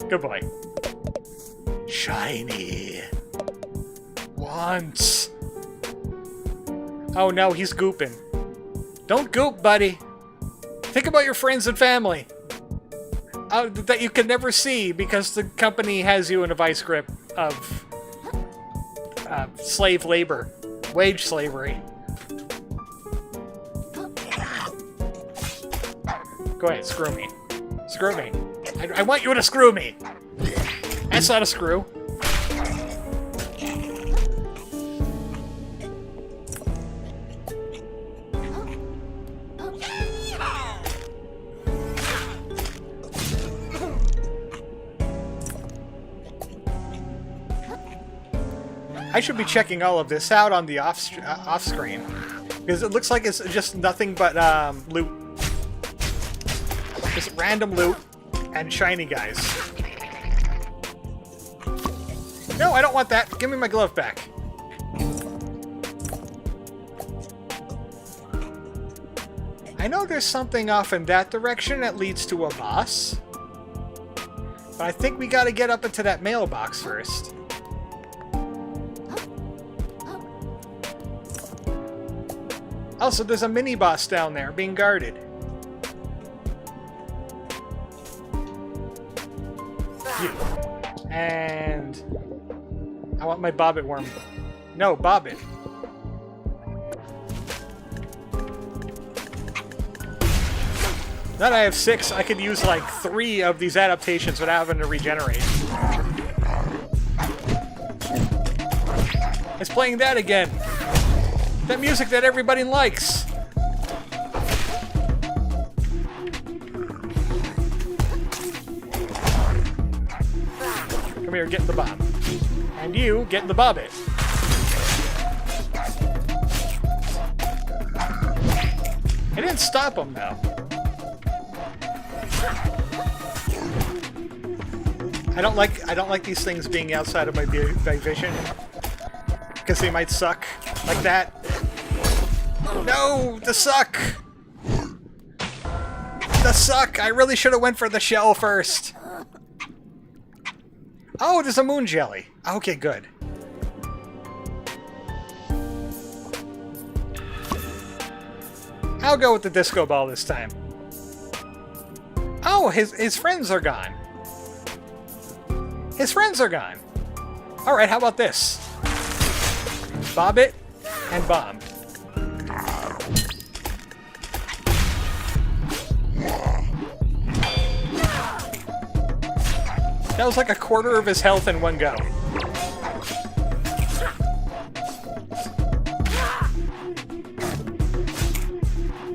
Good boy. Shiny. Once. Oh no, he's gooping. Don't goop, buddy. Think about your friends and family. That you can never see because the company has you in a vice grip of slave labor. Wage slavery. Go ahead, screw me. Screw me. I want you to screw me! That's not a screw. I should be checking all of this out on the off-screen. Because it looks like it's just nothing but loot. Just random loot and shiny guys. No, I don't want that. Give me my glove back. I know there's something off in that direction that leads to a boss. But I think we gotta get up into that mailbox first. Also, there's a mini-boss down there being guarded. You. And I want my bobbit worm. No, bobbit. Now that I have 6, I could use like 3 of these adaptations without having to regenerate. It's playing that again. That music that everybody likes. Come here, get the bomb. And you, get the bobbit. It didn't stop him, though. I don't like these things being outside of my vision. Because they might suck. Like that. No! The suck! The suck! I really should have went for the shell first. Oh, there's a moon jelly. Okay, good. I'll go with the disco ball this time. Oh, his friends are gone. His friends are gone. Alright, how about this? Bobbit and bomb. That was like a quarter of his health in one go.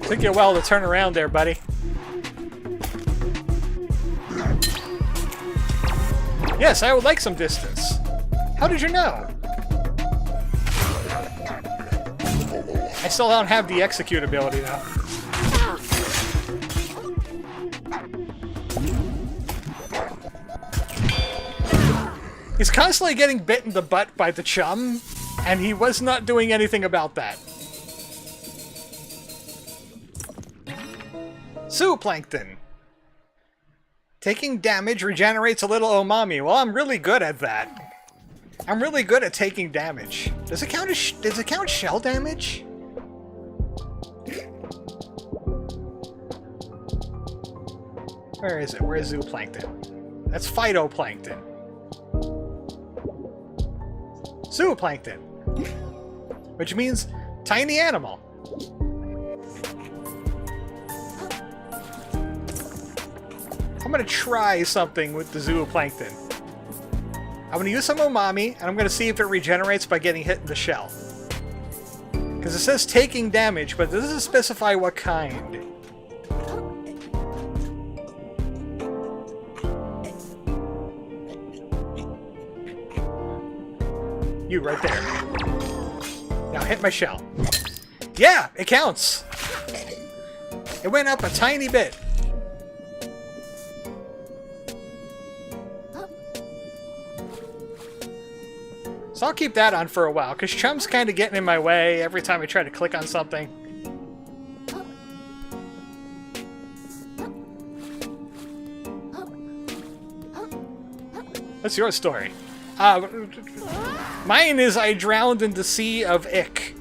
Took you a while to turn around there, buddy. Yes, I would like some distance. How did you know? I still don't have the execute ability, though. He's constantly getting bit in the butt by the chum, and he was not doing anything about that. Zooplankton. Taking damage regenerates a little umami. Well, I'm really good at that. I'm really good at taking damage. Does it count as does it count shell damage? Where is it? Where is zooplankton? That's phytoplankton. Zooplankton, which means tiny animal. I'm gonna try something with the zooplankton. I'm gonna use some umami, and I'm gonna see if it regenerates by getting hit in the shell. Because it says taking damage, but it doesn't specify what kind. You right there. Now hit my shell. Yeah, it counts. It went up a tiny bit. So I'll keep that on for a while, because Chum's kind of getting in my way every time I try to click on something. What's your story? Mine is I drowned in the sea of ick.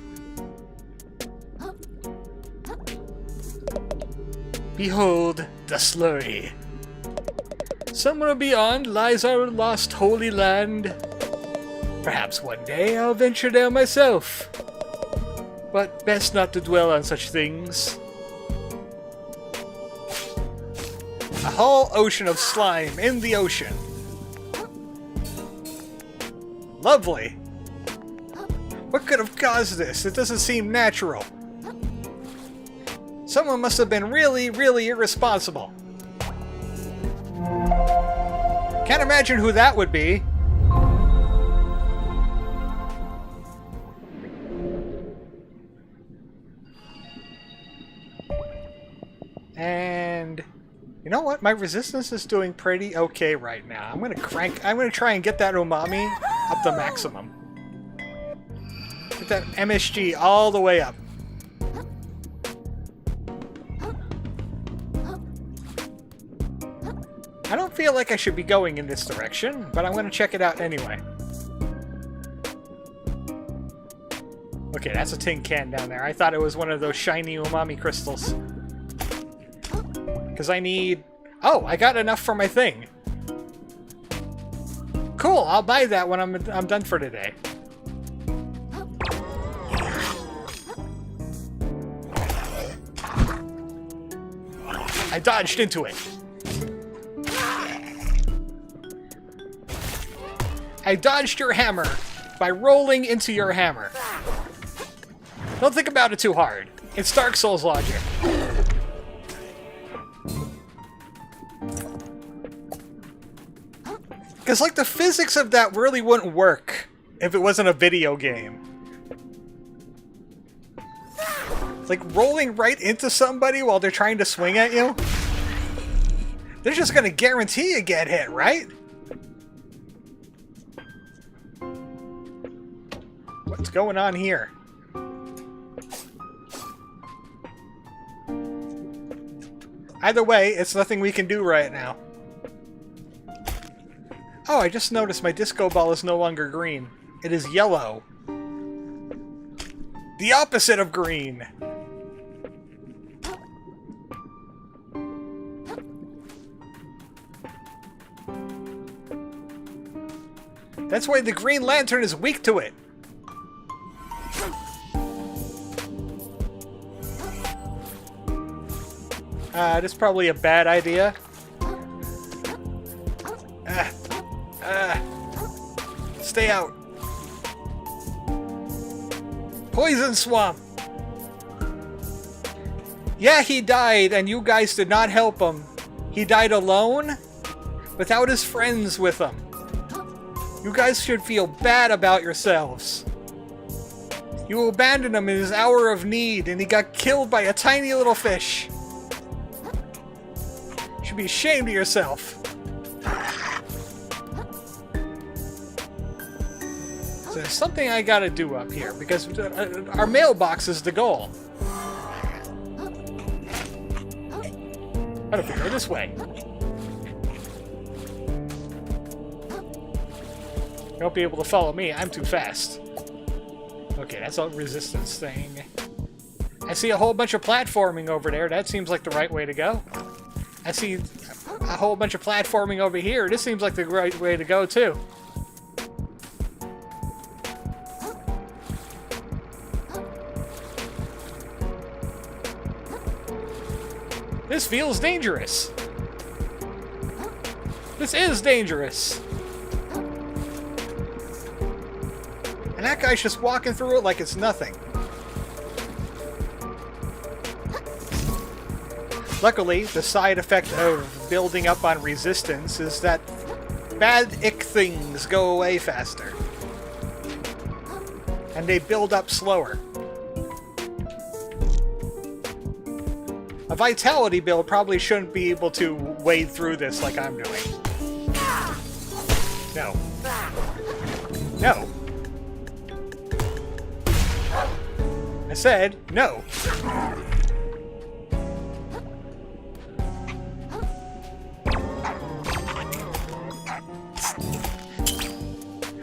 Behold the slurry. Somewhere beyond lies our lost holy land. Perhaps one day I'll venture there myself. But best not to dwell on such things. A whole ocean of slime in the ocean. Lovely. What could have caused this? It doesn't seem natural. Someone must have been really, really irresponsible. Can't imagine who that would be. And you know what? My resistance is doing pretty okay right now. I'm gonna try and get that umami up to maximum. Get that MSG all the way up. I don't feel like I should be going in this direction, but I'm gonna check it out anyway. Okay, that's a tin can down there. I thought it was one of those shiny umami crystals. Because I need... Oh, I got enough for my thing. Cool, I'll buy that when I'm done for today. I dodged into it. I dodged your hammer by rolling into your hammer. Don't think about it too hard. It's Dark Souls logic. Because, like, the physics of that really wouldn't work if it wasn't a video game. Like, rolling right into somebody while they're trying to swing at you? They're just gonna guarantee you get hit, right? What's going on here? Either way, it's nothing we can do right now. Oh, I just noticed my disco ball is no longer green. It is yellow. The opposite of green! That's why the Green Lantern is weak to it. That's probably a bad idea. Stay out. Poison swamp. Yeah, he died, and you guys did not help him. He died alone, without his friends with him. You guys should feel bad about yourselves. You abandoned him in his hour of need, and he got killed by a tiny little fish. You should be ashamed of yourself. So there's something I gotta do up here, because our mailbox is the goal. But if we go this way. You won't be able to follow me, I'm too fast. Okay, that's a resistance thing. I see a whole bunch of platforming over there. That seems like the right way to go. I see a whole bunch of platforming over here. This seems like the right way to go, too. This feels dangerous. This is dangerous. And that guy's just walking through it like it's nothing. Luckily, the side effect of building up on resistance is that bad ick things go away faster. And they build up slower. A vitality build probably shouldn't be able to wade through this like I'm doing. No. No. I said no.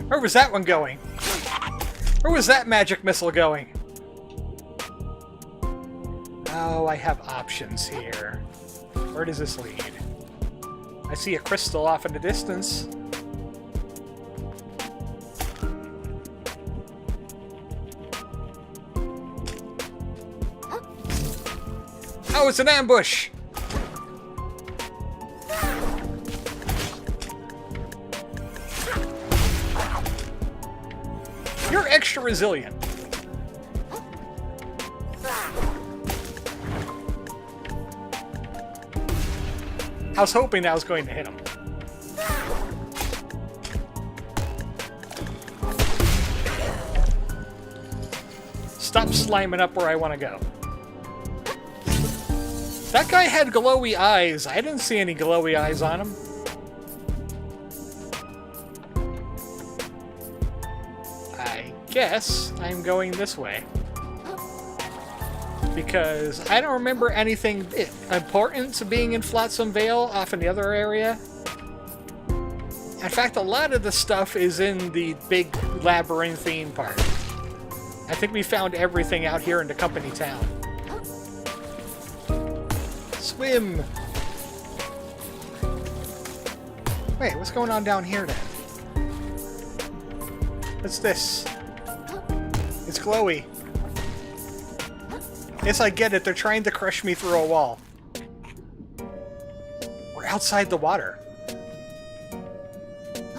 Where was that one going? Where was that magic missile going? Oh, I have options here. Where does this lead? I see a crystal off in the distance. Oh, it's an ambush! You're extra resilient. I was hoping that was going to hit him. Stop sliming up where I want to go. That guy had glowy eyes. I didn't see any glowy eyes on him. I guess I'm going this way. Because I don't remember anything important to being in Flotsam Vale off in the other area. In fact, a lot of the stuff is in the big labyrinthine part. I think we found everything out here in the company town. Swim! Wait, what's going on down here then? What's this? It's glowy. Yes, I get it. They're trying to crush me through a wall. We're outside the water.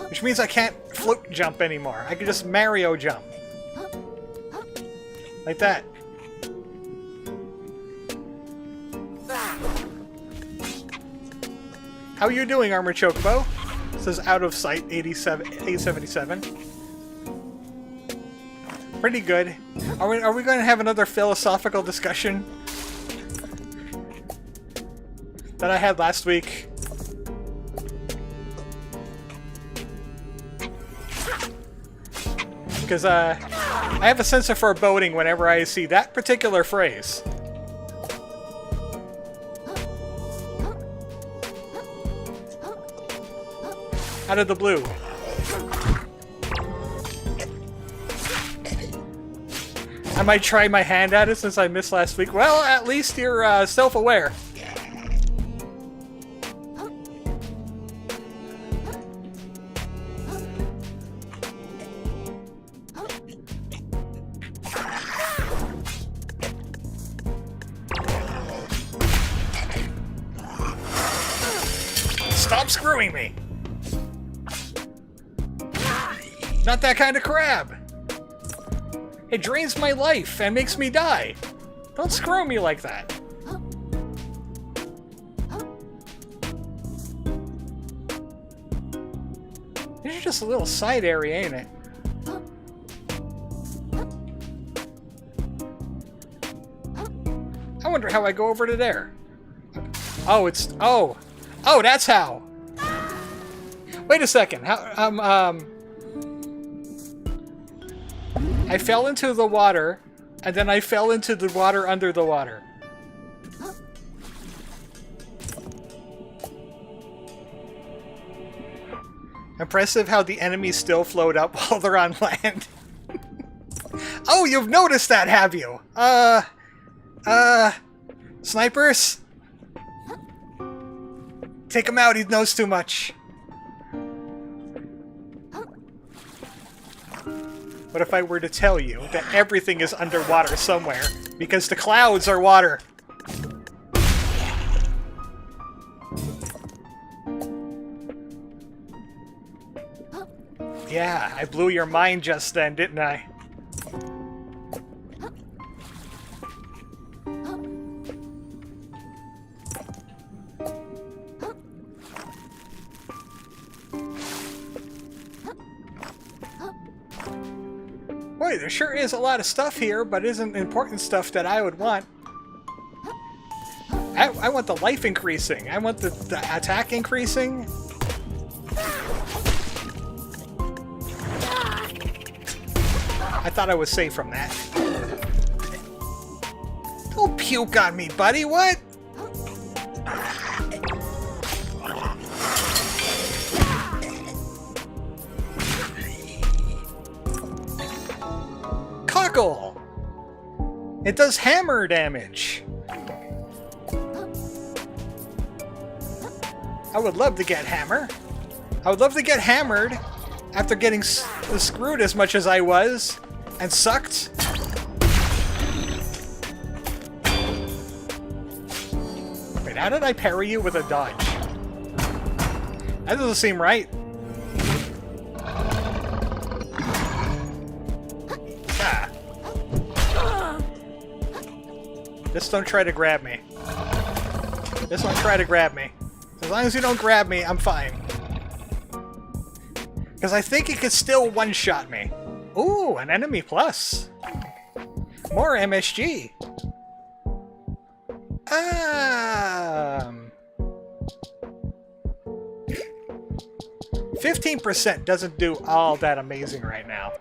Which means I can't float jump anymore. I can just Mario jump. Like that. How are you doing, Armor Chocobo? It says out of sight 877. Pretty good. Are we going to have another philosophical discussion that I had last week? Because I have a sense of foreboding whenever I see that particular phrase. Out of the blue. I might try my hand at it since I missed last week. Well, at least you're self-aware. Stop screwing me! Not that kind of crab! It drains my life and makes me die. Don't screw me like that. This is just a little side area, ain't it? I wonder how I go over to there. Oh, it's... Oh! Oh, that's how! Wait a second. How, I fell into the water, and then I fell into the water under the water. Impressive how the enemies still float up while they're on land. Oh, you've noticed that, have you? Snipers? Take him out, he knows too much. What if I were to tell you that everything is underwater somewhere, because the clouds are water? Yeah, I blew your mind just then, didn't I? Boy, there sure is a lot of stuff here, but isn't important stuff that I would want. I want the life increasing. I want the attack increasing. I thought I was safe from that. Don't puke on me, buddy. What? Cockle! It does hammer damage. I would love to get hammer. I would love to get hammered after getting screwed as much as I was and sucked. Wait, how did I parry you with a dodge? That doesn't seem right. Just don't try to grab me. Just don't try to grab me. As long as you don't grab me, I'm fine. Because I think it could still one-shot me. Ooh, an enemy plus. More MSG. 15% doesn't do all that amazing right now.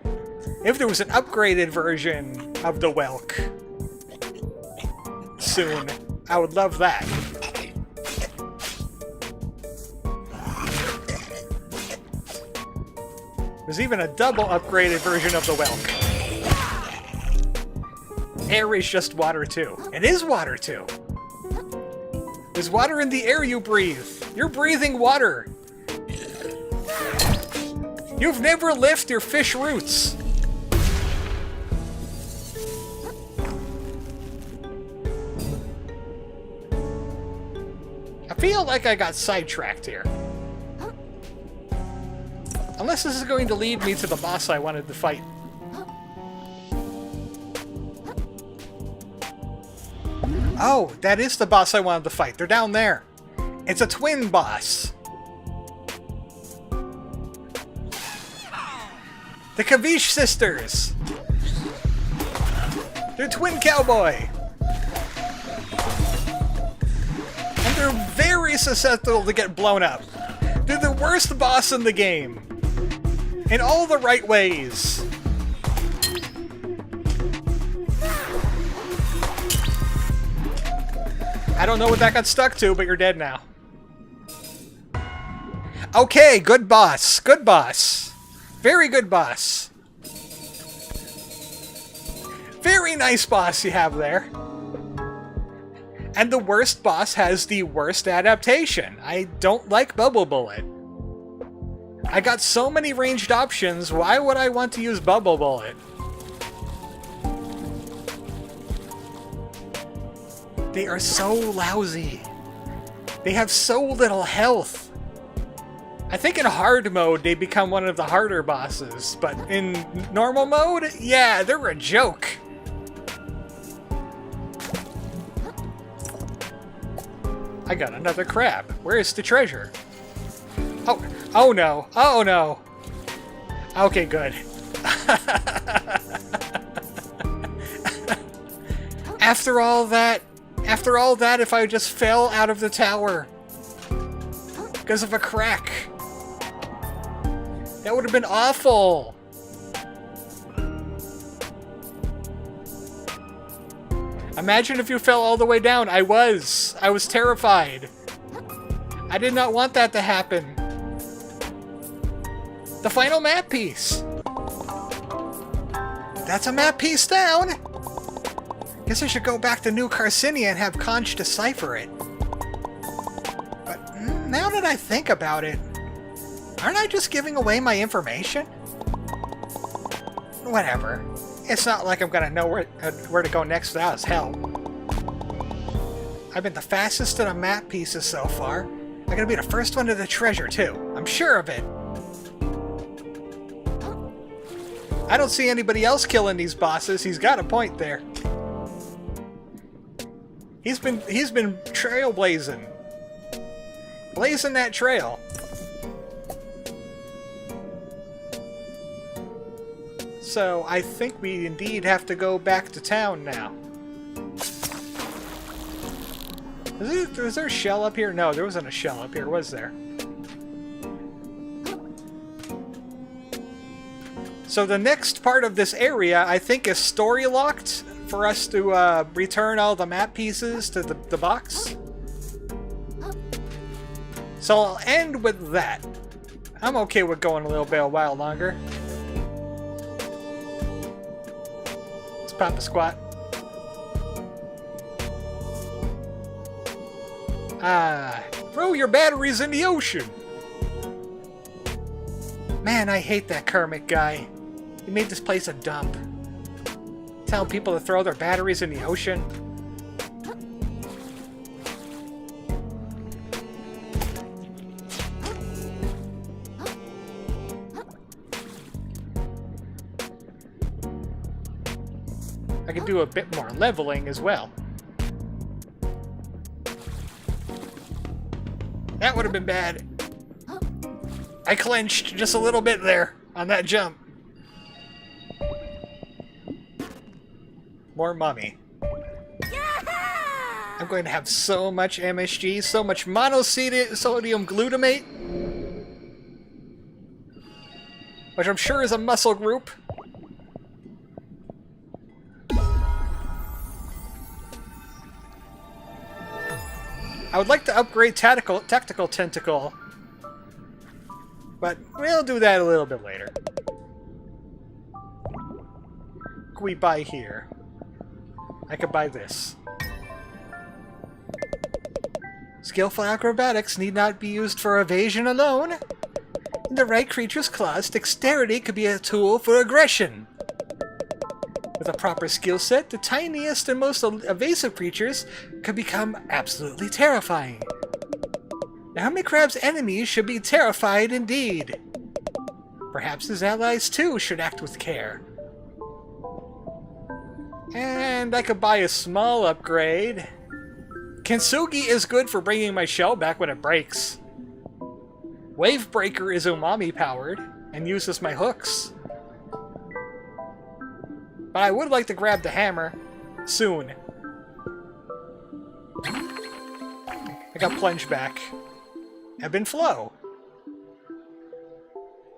If there was an upgraded version of the Welk soon, I would love that. There's even a double upgraded version of the Welk. Air is just water too. It is water too. There's water in the air you breathe. You're breathing water. You've never lifted your fish roots. I feel like I got sidetracked here. Unless this is going to lead me to the boss I wanted to fight. Oh, that is the boss I wanted to fight. They're down there. It's a twin boss. The Kavish sisters. They're twin cowboy. And they're very susceptible to get blown up. They're the worst boss in the game. In all the right ways. I don't know what that got stuck to, but you're dead now. Okay, good boss. Good boss. Very good boss. Very nice boss you have there. And the worst boss has the worst adaptation. I don't like Bubble Bullet. I got so many ranged options, why would I want to use Bubble Bullet? They are so lousy. They have so little health. I think in hard mode they become one of the harder bosses, but in normal mode, yeah, they're a joke. I got another crab. Where is the treasure? Oh no. Oh no. Okay, good. After all that, if I just fell out of the tower because of a crack, that would have been awful. Imagine if you fell all the way down. I was terrified. I did not want that to happen. The final map piece. That's a map piece down. Guess I should go back to New Carcinia and have Conch decipher it. But now that I think about it, aren't I just giving away my information? Whatever. It's not like I'm gonna know where to go next without his help. I've been the fastest to the map pieces so far. I'm gonna be the first one to the treasure too. I'm sure of it. I don't see anybody else killing these bosses. He's got a point there. He's been trailblazing. Blazing that trail. So I think we indeed have to go back to town now. Was there a shell up here? No, there wasn't a shell up here, was there? So the next part of this area, I think, is story locked for us to return all the map pieces to the box. So I'll end with that. I'm okay with going a while longer. Let's pop a squat. Throw your batteries in the ocean. Man, I hate that Kermit guy. He made this place a dump. Telling people to throw their batteries in the ocean. I could do a bit more leveling as well. That would have been bad. I clenched just a little bit there on that jump. More mummy. I'm going to have so much MSG, so much monosodium glutamate, which I'm sure is a muscle group. I would like to upgrade tactical tentacle, but we'll do that a little bit later. What can we buy here? I could buy this. Skillful acrobatics need not be used for evasion alone. In the right creature's claws, dexterity could be a tool for aggression. With a proper skill set, the tiniest and most evasive creatures could become absolutely terrifying. The Hermit Crab's enemies should be terrified indeed. Perhaps his allies too should act with care. And I could buy a small upgrade. Kintsugi is good for bringing my shell back when it breaks. Wave Breaker is umami powered and uses my hooks. But I would like to grab the hammer soon. I got plunge back. Ebb and flow.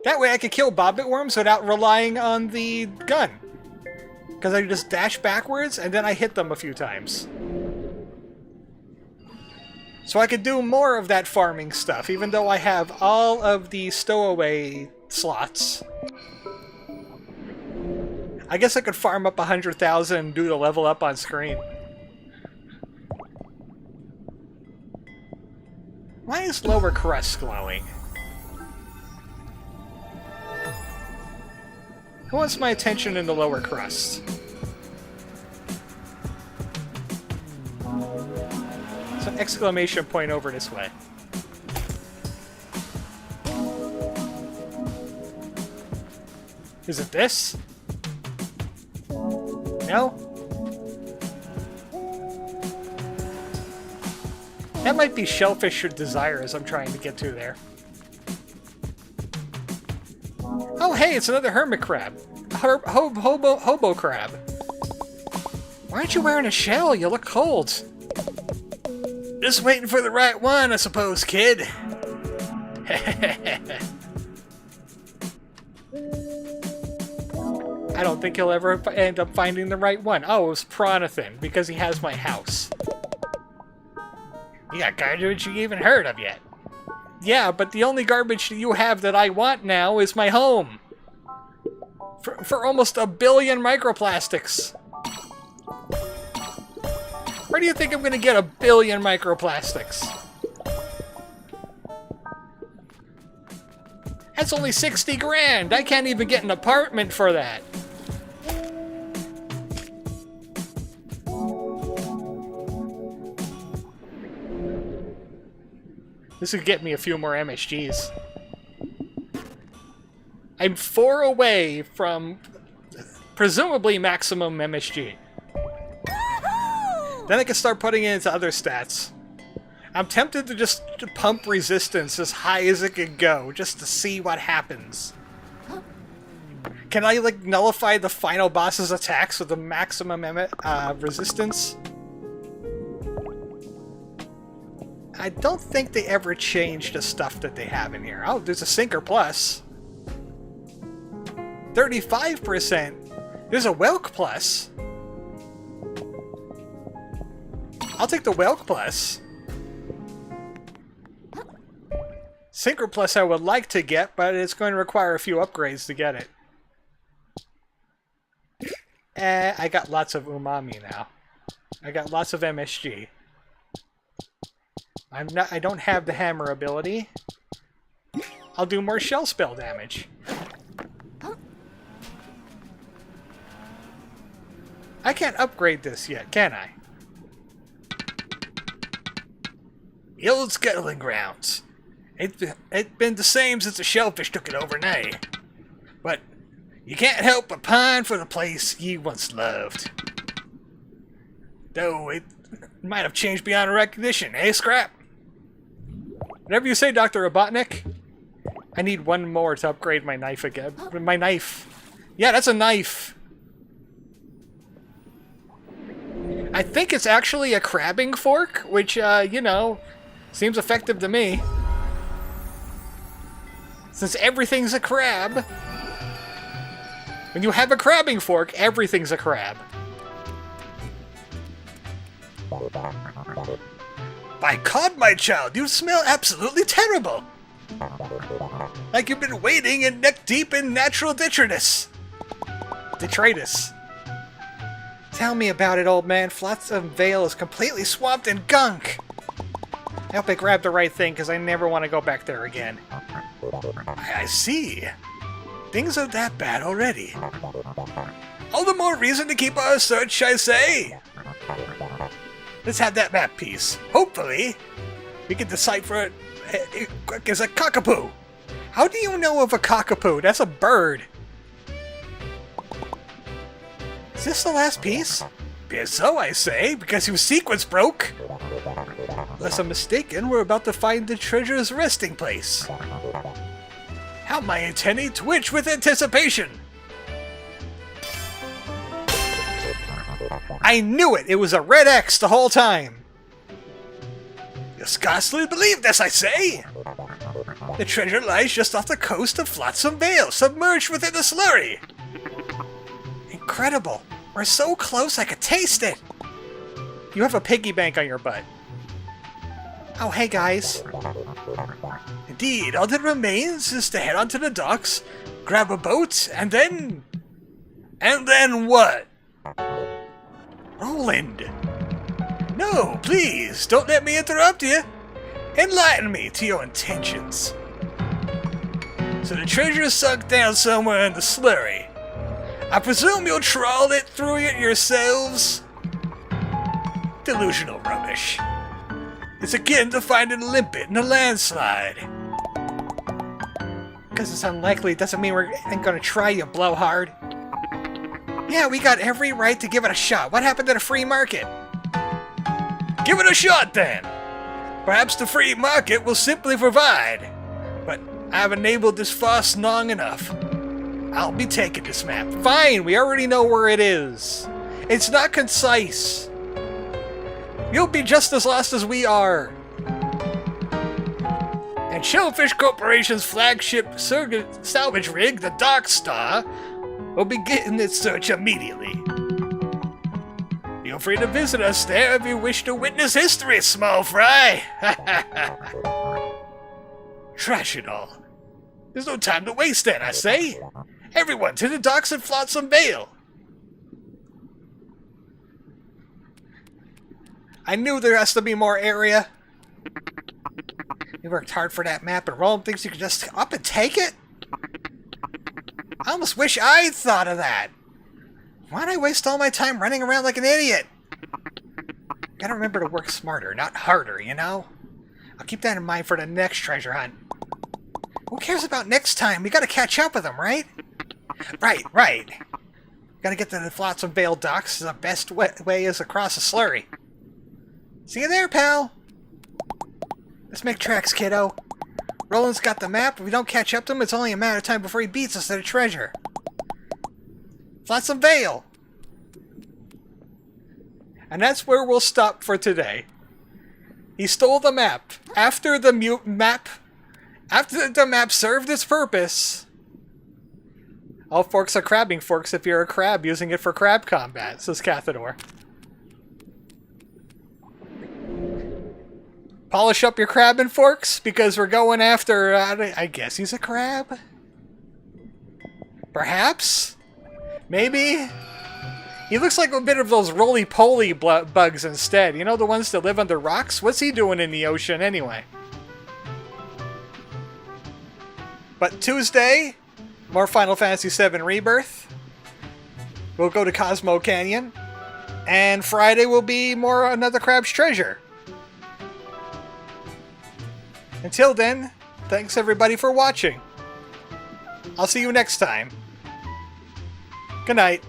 That way I could kill bobbit worms without relying on the gun. Because I just dash backwards and then I hit them a few times. So I could do more of that farming stuff, even though I have all of the stowaway slots. I guess I could farm up 100,000 and do the level up on screen. Why is lower crust glowing? Who wants my attention in the lower crust? It's an exclamation point over this way. Is it this? No? That might be Shellfish or Desires I'm trying to get to there. Oh, hey, it's another hermit crab. Hobo crab. Why aren't you wearing a shell? You look cold. Just waiting for the right one, I suppose, kid. I don't think he'll ever end up finding the right one. Oh, it was Pronathan, because he has my house. You got garbage you even heard of yet. Yeah, but the only garbage you have that I want now is my home. For almost 1 billion microplastics. Where do you think I'm gonna get 1 billion microplastics? That's only 60 grand. I can't even get an apartment for that. This would get me a few more MSGs. I'm 4 away from presumably maximum MSG. Then I can start putting it into other stats. I'm tempted to just pump resistance as high as it can go, just to see what happens. Can I, like, nullify the final boss's attacks with the maximum resistance? I don't think they ever changed the stuff that they have in here. Oh, there's a Sinker Plus. 35%. There's a Welk Plus. I'll take the Welk Plus. Sinker Plus I would like to get, but it's going to require a few upgrades to get it. I got lots of umami now. I got lots of MSG. I don't have the hammer ability. I'll do more shell spell damage. I can't upgrade this yet, can I? The old scuttling grounds. It's been the same since the shellfish took it overnight. But you can't help but pine for the place ye once loved. Though it might have changed beyond recognition, eh, Scrap? Whatever you say, Dr. Robotnik. I need one more to upgrade my knife again. My knife. Yeah, that's a knife. I think it's actually a crabbing fork, which, you know, seems effective to me. Since everything's a crab. When you have a crabbing fork, everything's a crab. By God, my child, you smell absolutely terrible. Like you've been wading in neck-deep in natural detritus. Detritus. Tell me about it, old man. Flotsam Vale is completely swamped in gunk. I hope I grabbed the right thing, because I never want to go back there again. I see. Things are that bad already. All the more reason to keep our search, I say. Let's have that map piece. Hopefully, we can decipher it as a cockapoo. How do you know of a cockapoo? That's a bird. Is this the last piece? Yes, so I say, because your sequence broke. Unless I'm mistaken, we're about to find the treasure's resting place. How my antennae twitch with anticipation! I knew it! It was a red X the whole time! You'll scarcely believe this, I say! The treasure lies just off the coast of Flotsam Vale, submerged within the slurry! Incredible! We're so close I could taste it! You have a piggy bank on your butt. Oh, hey guys. Indeed, all that remains is to head onto the docks, grab a boat, and then... And then what? Roland! No, please, don't let me interrupt you. Enlighten me to your intentions. So the treasure is sunk down somewhere in the slurry. I presume you'll trawl it through it yourselves? Delusional rubbish. It's akin to finding a limpet in a landslide. Because it's unlikely doesn't mean we're gonna try, you blowhard. Yeah, we got every right to give it a shot. What happened to the free market? Give it a shot, then! Perhaps the free market will simply provide. But I've enabled this farce long enough. I'll be taking this map. Fine, we already know where it is. It's not concise. You'll be just as lost as we are. And Shellfish Corporation's flagship salvage rig, the Dark Star, will begin its search immediately. Feel free to visit us there if you wish to witness history, small fry. Trash it all. There's no time to waste then, I say. Everyone to the docks at Flotsam Vale. I knew there has to be more area. You worked hard for that map, and Roland thinks you can just up and take it? I almost wish I'd thought of that. Why'd I waste all my time running around like an idiot? Gotta remember to work smarter, not harder, you know? I'll keep that in mind for the next treasure hunt. Who cares about next time? We gotta catch up with them, right? Right. Gotta get to the Flotsam Vale docks. The best way is across a slurry. See you there, pal. Let's make tracks, kiddo. Roland's got the map. If we don't catch up to him, it's only a matter of time before he beats us to the treasure. Flotsam Vale! And that's where we'll stop for today. He stole the map. After the map served its purpose. All forks are crabbing forks if you're a crab using it for crab combat, says Cathador. Polish up your crabbing forks because we're going after, I guess he's a crab? Perhaps? Maybe? He looks like a bit of those roly-poly bugs instead. You know, the ones that live under rocks? What's he doing in the ocean anyway? But Tuesday, more Final Fantasy VII Rebirth. We'll go to Cosmo Canyon. And Friday will be more Another Crab's Treasure. Until then, thanks everybody for watching. I'll see you next time. Good night.